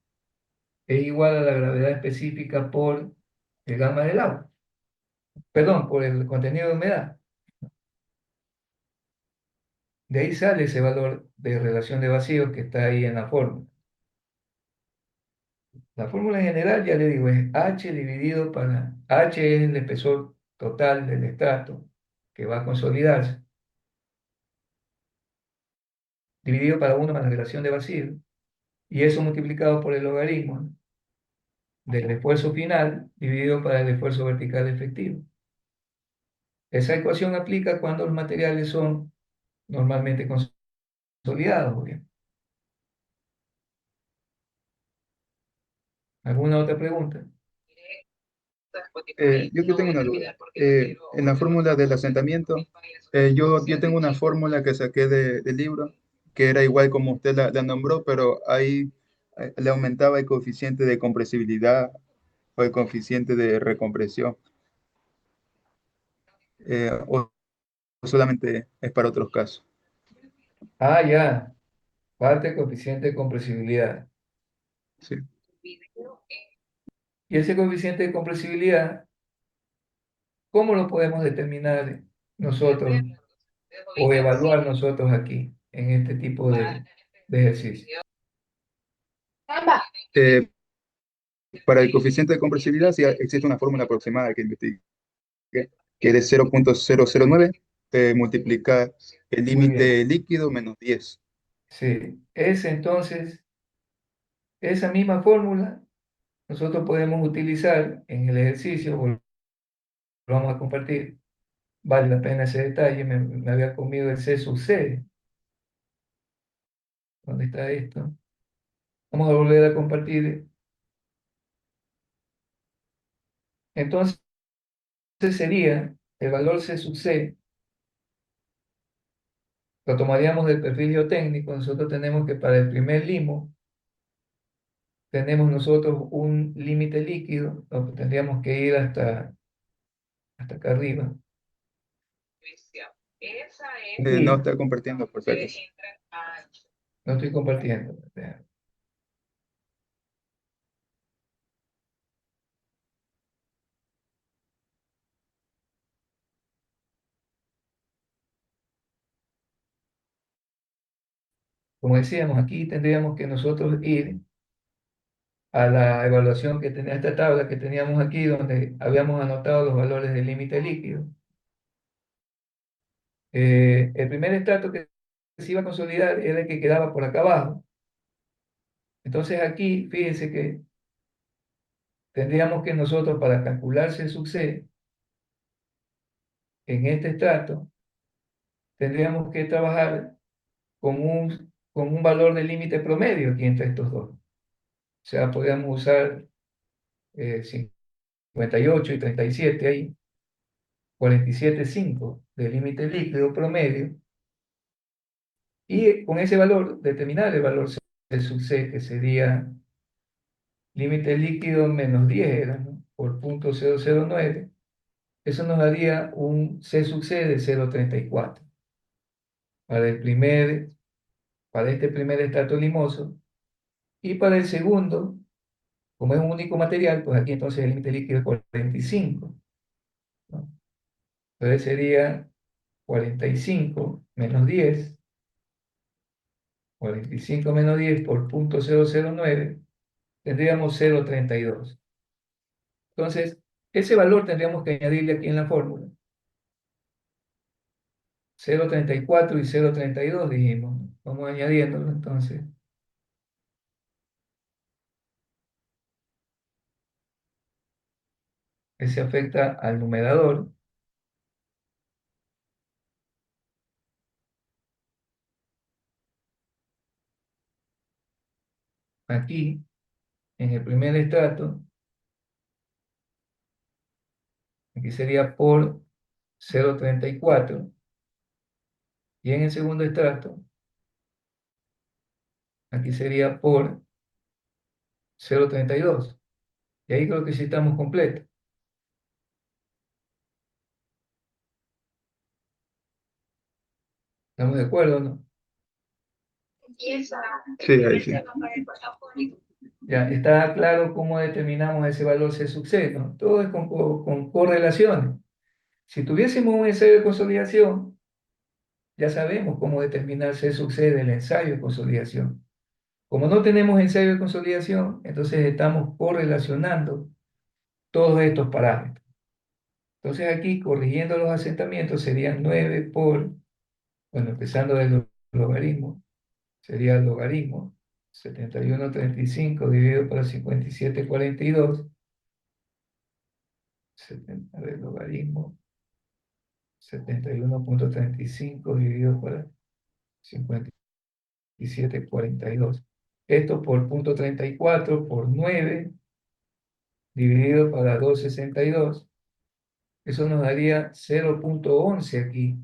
es igual a la gravedad específica por el gamma del agua. Perdón, por el contenido de humedad. De ahí sale ese valor de relación de vacío que está ahí en la fórmula. La fórmula en general, ya le digo, es H dividido para... H es el espesor total del estrato que va a consolidarse, dividido para 1 más la relación de vacío, y eso multiplicado por el logaritmo del esfuerzo final dividido para el esfuerzo vertical efectivo. Esa ecuación aplica cuando los materiales son normalmente consolidados. Bien. ¿Alguna otra pregunta? Yo que tengo una duda. En la fórmula del asentamiento, yo tengo una fórmula que saqué del libro, que era igual como usted la nombró, pero ahí le aumentaba el coeficiente de compresibilidad o el coeficiente de recompresión, o solamente es para otros casos. Ah, ya, parte coeficiente de compresibilidad. Sí. Y ese coeficiente de compresibilidad, ¿cómo lo podemos determinar nosotros o evaluar nosotros aquí en este tipo de ejercicio? Eh, para el coeficiente de compresibilidad sí existe una fórmula aproximada que investigué, que es de 0,009 multiplicar el Muy bien. límite líquido menos 10. Sí, es entonces esa misma fórmula nosotros podemos utilizar en el ejercicio, lo vamos a compartir. Vale la pena ese detalle, me había comido el C sub C. ¿Dónde está esto? Vamos a volver a compartir. Entonces sería el valor C sub C, lo tomaríamos del perfil geotécnico. Nosotros tenemos que para el primer limo, tenemos nosotros un límite líquido, tendríamos que ir hasta acá arriba. No Aquí está compartiendo por si acaso. no estoy compartiendo. Como decíamos, aquí tendríamos que nosotros ir a la evaluación que tenía esta tabla que teníamos aquí, donde habíamos anotado los valores del límite líquido. El primer estrato que se iba a consolidar era el que quedaba por acá abajo. Entonces aquí, fíjense que tendríamos que nosotros, para calcular C sub C, en este estrato, tendríamos que trabajar con un valor de límite promedio aquí entre estos dos. O sea, podríamos usar 58 y 37 ahí, 47,5 de límite líquido promedio, y con ese valor determinar el valor C sub C, que sería límite líquido menos 10, era, ¿no? Por 0,009. Eso nos daría un C sub C de 0,34 para para este primer estrato limoso. Y para el segundo, como es un único material, pues aquí entonces el límite líquido es 45, ¿no? Entonces sería 45 menos 10, 45 menos 10 por 0,009, tendríamos 0,32. Entonces, ese valor tendríamos que añadirle aquí en la fórmula. 0,34 y 0,32 dijimos. Vamos añadiéndolo entonces. Ese afecta al numerador. Aquí, en el primer estrato, aquí sería por 0,34. Y en el segundo estrato, Aquí sería por 0,32. Y ahí creo que sí estamos completos. ¿Estamos de acuerdo, no? Sí, ahí sí. Ya está claro cómo determinamos ese valor C sub C, ¿no? Todo es con correlaciones. Si tuviésemos un ensayo de consolidación, ya sabemos cómo determinar C sub C del ensayo de consolidación. Como no tenemos ensayo de consolidación, entonces estamos correlacionando todos estos parámetros. Entonces aquí, corrigiendo los asentamientos, serían 9 por, bueno, empezando del logaritmo, sería el logaritmo 71,35 dividido por 57,42, 70 del logaritmo 71,35 dividido por 57,42. Esto por punto 34 por 9 dividido para 2,62. Eso nos daría 0,11 aquí,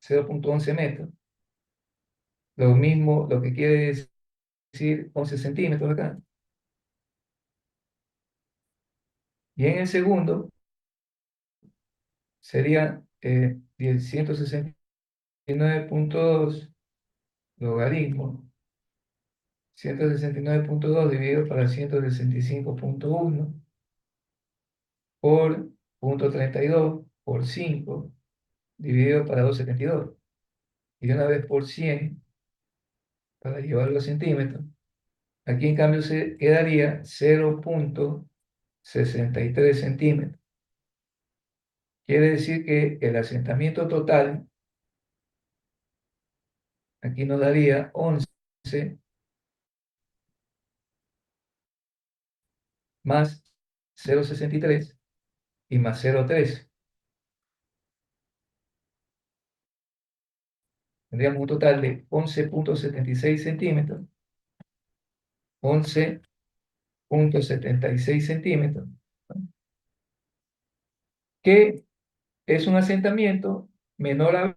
0,11 metros. Lo mismo, lo que quiere decir 11 centímetros acá. Y en el segundo sería 169,2 logaritmo 169,2 dividido para 165,1 por punto 32 por 5 dividido para 2,72. Y una vez por 100 para llevarlo a centímetros. Aquí en cambio se quedaría 0,63 centímetros. Quiere decir que el asentamiento total aquí nos daría 11 más 0,63 y más 0,3. Tendríamos un total de 11,76 centímetros. 11,76 centímetros, ¿no? Que es un asentamiento menor a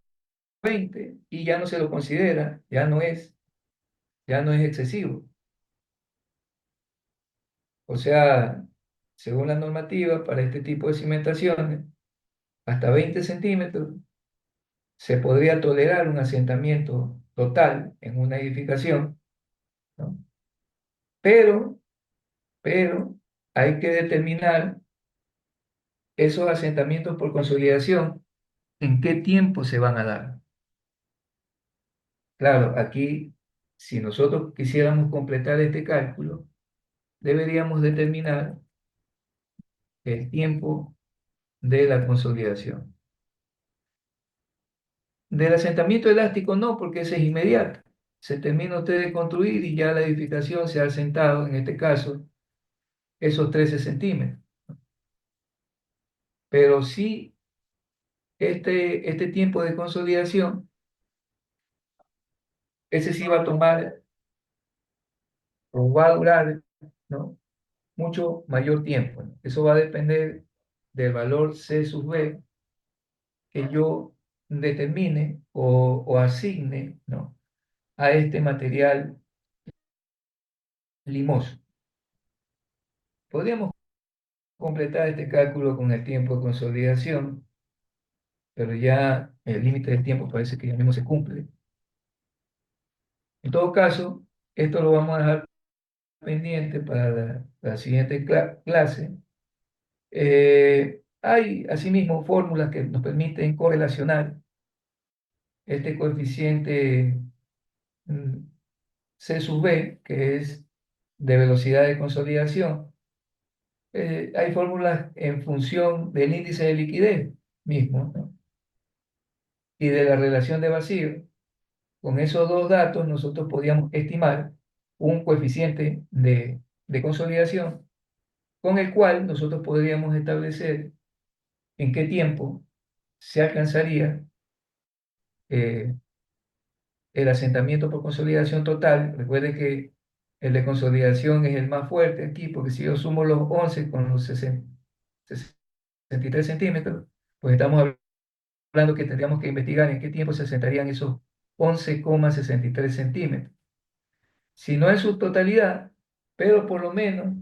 20 y ya no se lo considera, ya no es excesivo. O sea, según la normativa, para este tipo de cimentaciones, hasta 20 centímetros se podría tolerar un asentamiento total en una edificación, ¿no? Pero, pero hay que determinar esos asentamientos por consolidación, en qué tiempo se van a dar. Claro, aquí, si nosotros quisiéramos completar este cálculo, deberíamos determinar el tiempo de la consolidación. Del asentamiento elástico no, porque ese es inmediato. Se termina usted de construir y ya la edificación se ha asentado, en este caso, esos 13 centímetros. Pero sí, este tiempo de consolidación, ese sí va a tomar o va a durar, ¿no?, mucho mayor tiempo, ¿no? Eso va a depender del valor C sub B que yo determine o asigne, ¿no?, a este material limoso. Podríamos completar este cálculo con el tiempo de consolidación, pero ya el límite del tiempo parece que ya mismo se cumple. En todo caso, esto lo vamos a dejar pendiente para la siguiente clase. Hay asimismo fórmulas que nos permiten correlacionar este coeficiente mm, C sub B, que es de velocidad de consolidación. Hay fórmulas en función del índice de liquidez mismo, ¿no?, y de la relación de vacío. Con esos dos datos nosotros podíamos estimar un coeficiente de consolidación con el cual nosotros podríamos establecer en qué tiempo se alcanzaría eh, el asentamiento por consolidación total. Recuerde que el de consolidación es el más fuerte aquí, porque si yo sumo los 11 con los 63 centímetros, pues estamos hablando que tendríamos que investigar en qué tiempo se asentarían esos 11,63 centímetros. Si no en su totalidad, pero por lo menos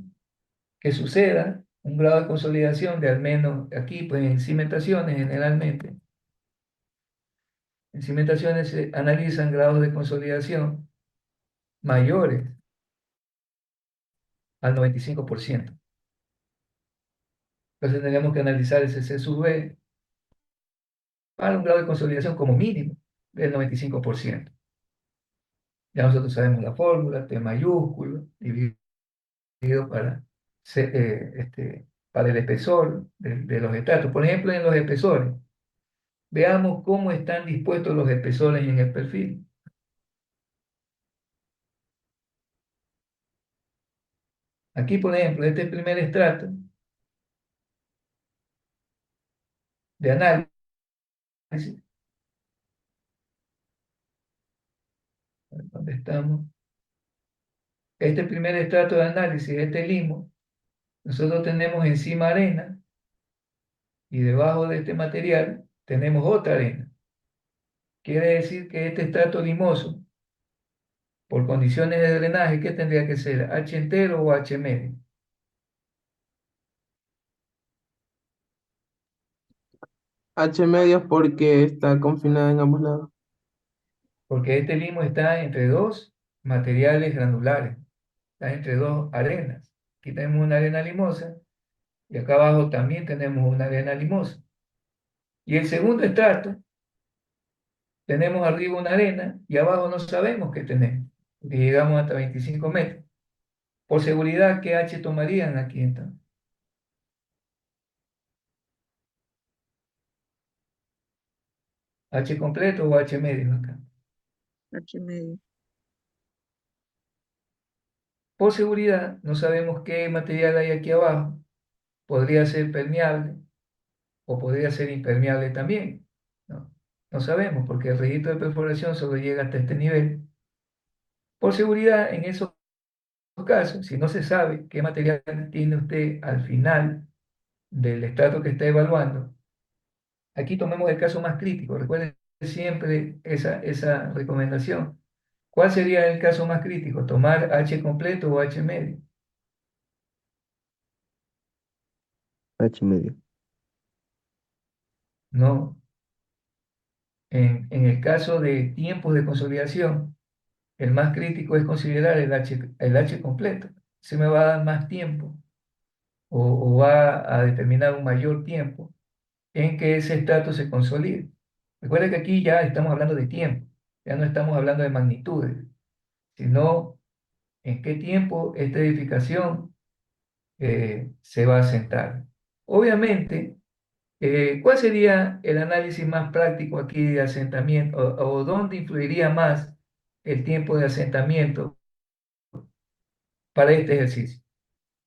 que suceda un grado de consolidación de al menos aquí, pues en cimentaciones generalmente. En cimentaciones se analizan grados de consolidación mayores al 95%. Entonces tendríamos que analizar ese C sub B para un grado de consolidación como mínimo del 95%. Ya nosotros sabemos la fórmula, T mayúsculo, dividido para, para el espesor de los estratos. Por ejemplo, en los espesores, veamos cómo están dispuestos los espesores en el perfil. Aquí, por ejemplo, este primer estrato de análisis, ¿dónde estamos? Este primer estrato de análisis, este limo, nosotros tenemos encima arena y debajo de este material tenemos otra arena. Quiere decir que este estrato limoso, por condiciones de drenaje, ¿qué tendría que ser? ¿H entero o H medio? H medios porque está confinada en ambos lados. Porque este limo está entre dos materiales granulares, está entre dos arenas. Aquí tenemos una arena limosa y acá abajo también tenemos una arena limosa. Y el segundo estrato, tenemos arriba una arena y abajo no sabemos qué tenemos, porque llegamos hasta 25 metros. Por seguridad, ¿qué H tomarían aquí entonces? ¿H completo o H medio acá? H medio. Por seguridad, no sabemos qué material hay aquí abajo. Podría ser permeable o podría ser impermeable también. No, no sabemos porque el registro de perforación solo llega hasta este nivel. Por seguridad, en esos casos, si no se sabe qué material tiene usted al final del estrato que está evaluando, aquí tomemos el caso más crítico. Recuerden siempre esa recomendación. ¿Cuál sería el caso más crítico? ¿Tomar H completo o H medio? H medio. No. En el caso de tiempos de consolidación, el más crítico es considerar el H completo. Se me va a dar más tiempo o va a determinar un mayor tiempo en que ese estrato se consolide. Recuerda que aquí ya estamos hablando de tiempo, ya no estamos hablando de magnitudes, sino en qué tiempo esta edificación se va a asentar. Obviamente, ¿cuál sería el análisis más práctico aquí de asentamiento o dónde influiría más el tiempo de asentamiento para este ejercicio?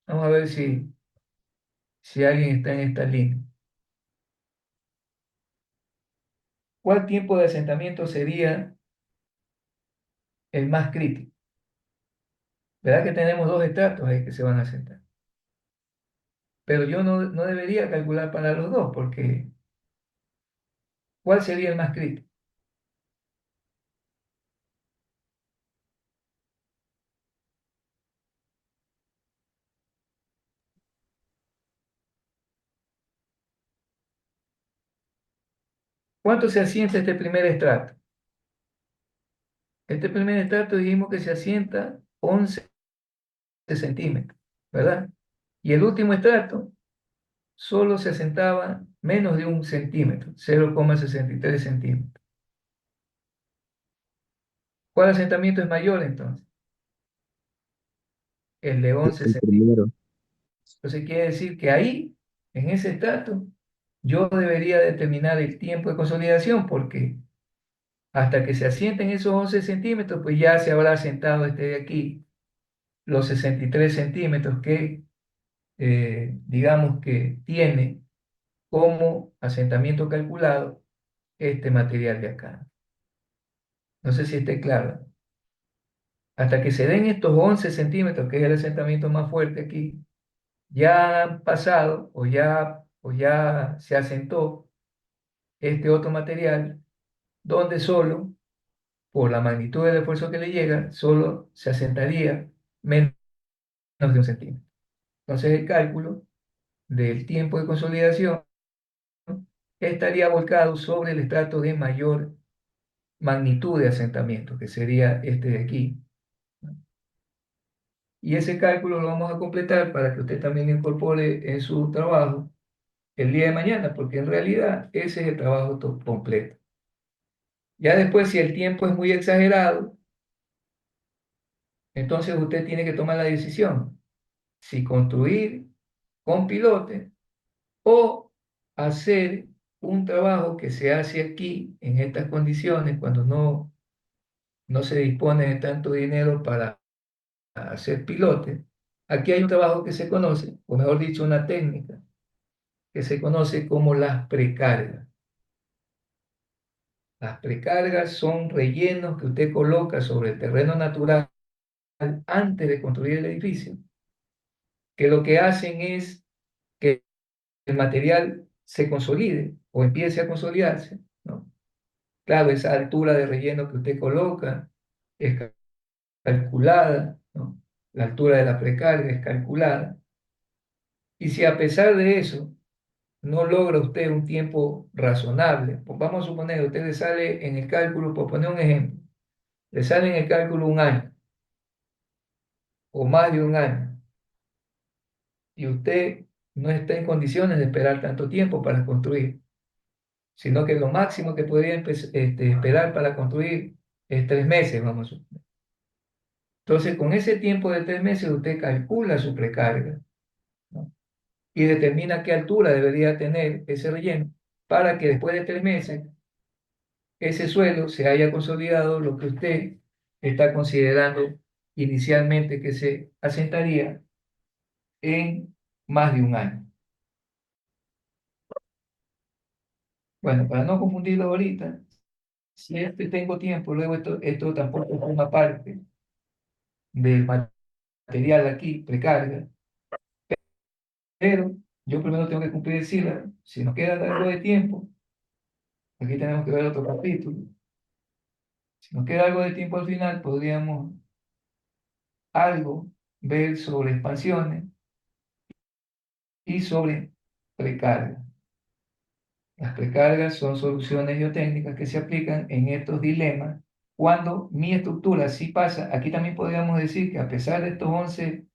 Vamos a ver si alguien está en esta línea. ¿Cuál tiempo de asentamiento sería el más crítico? ¿Verdad que tenemos dos estratos ahí que se van a asentar? Pero yo no debería calcular para los dos, porque ¿cuál sería el más crítico? ¿Cuánto se asienta este primer estrato? Este primer estrato dijimos que se asienta 11 centímetros, ¿verdad? Y el último estrato solo se asentaba menos de 1 centímetro, 0,63 centímetros. ¿Cuál asentamiento es mayor entonces? El de 11 El centímetros. primero. Entonces quiere decir que ahí, en ese estrato, yo debería determinar el tiempo de consolidación porque hasta que se asienten esos 11 centímetros, pues ya se habrá asentado este de aquí, los 63 centímetros que digamos que tiene como asentamiento calculado este material de acá. No sé si esté claro. Hasta que se den estos 11 centímetros, que es el asentamiento más fuerte aquí, ya han pasado o ya se asentó este otro material donde solo por la magnitud del esfuerzo que le llega, solo se asentaría menos de 1 centímetro. Entonces el cálculo del tiempo de consolidación estaría volcado sobre el estrato de mayor magnitud de asentamiento, que sería este de aquí. Y ese cálculo lo vamos a completar para que usted también incorpore en su trabajo el día de mañana, porque en realidad ese es el trabajo completo. Ya después, si el tiempo es muy exagerado, entonces usted tiene que tomar la decisión si construir con pilote o hacer un trabajo que se hace aquí en estas condiciones cuando no se dispone de tanto dinero para hacer pilote. Aquí hay un trabajo que se conoce, o mejor dicho, una técnica que se conoce como las precargas. Las precargas son rellenos que usted coloca sobre el terreno natural antes de construir el edificio, que lo que hacen es que el material se consolide o empiece a consolidarse, ¿no? Claro, esa altura de relleno que usted coloca es calculada, ¿no? La altura de la precarga es calculada. Y si a pesar de eso no logra usted un tiempo razonable, pues vamos a suponer, a usted le sale en el cálculo, por poner un ejemplo, le sale en el cálculo 1 año o más de 1 año, y usted no está en condiciones de esperar tanto tiempo para construir, sino que lo máximo que podría esperar para construir es 3 meses, vamos a suponer. Entonces, con ese tiempo de 3 meses, usted calcula su precarga, ¿no? Y determina qué altura debería tener ese relleno para que después de 3 meses ese suelo se haya consolidado lo que usted está considerando inicialmente que se asentaría en más de 1 año. Bueno, para no confundirlo ahorita, si tengo tiempo, luego esto tampoco forma parte del material aquí, precarga, pero yo primero tengo que cumplir el sílabo. Si nos queda algo de tiempo, aquí tenemos que ver otro capítulo. Si nos queda algo de tiempo al final, podríamos algo ver sobre expansiones y sobre precarga. Las precargas son soluciones geotécnicas que se aplican en estos dilemas cuando mi estructura sí pasa. Aquí también podríamos decir que a pesar de estos 11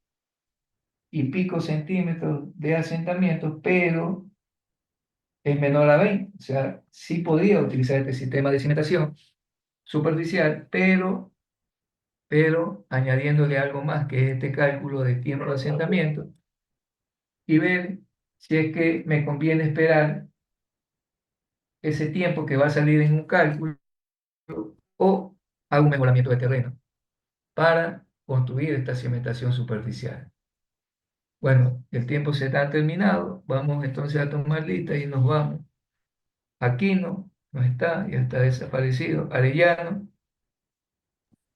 y pico centímetros de asentamiento, pero es menor a 20. O sea, sí podría utilizar este sistema de cimentación superficial, pero añadiéndole algo más, que es este cálculo de tiempo de asentamiento, y ver si es que me conviene esperar ese tiempo que va a salir en un cálculo o hago un mejoramiento de terreno para construir esta cimentación superficial. Bueno, el tiempo se está terminado. Vamos entonces a tomar lista y nos vamos. Aquino no está, ya está desaparecido. Arellano,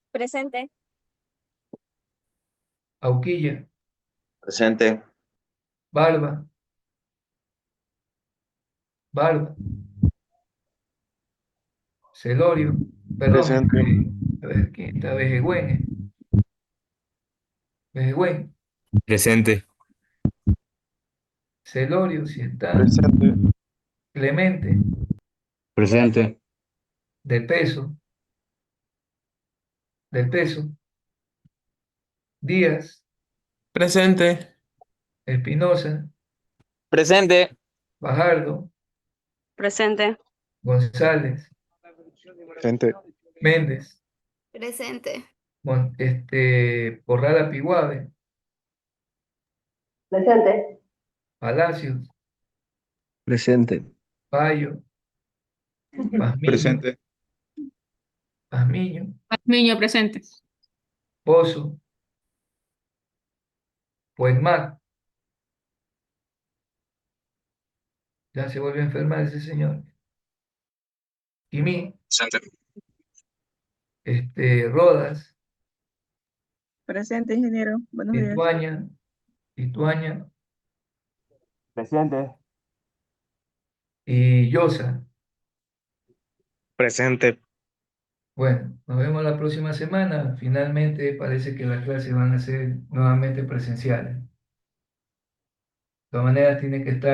Presente. Auquilla, Presente. Barba, Barba, Celorio, perdón, Presente. a ver, ¿quién está? Vejegüen, Vejegüen, Presente. Celorio, si está, Presente. Clemente, Presente. del peso, Díaz, Presente. Espinosa, Presente. Bajardo, Presente. González, Presente. Méndez, Presente. Corrada Piguave, Presente. Palacios, Presente. Payo, Pazmiño, Presente. Pazmiño, Niño presente. Pozo, Puigmac, ya se volvió a enfermar ese señor, Quimí, Presente. Rodas, Presente, ingeniero. Buenos días. Ituaña, Ituaña Presente. y Llosa. Presente. Bueno, nos vemos la próxima semana. Finalmente parece que las clases van a ser nuevamente presenciales. De todas maneras, tiene que estar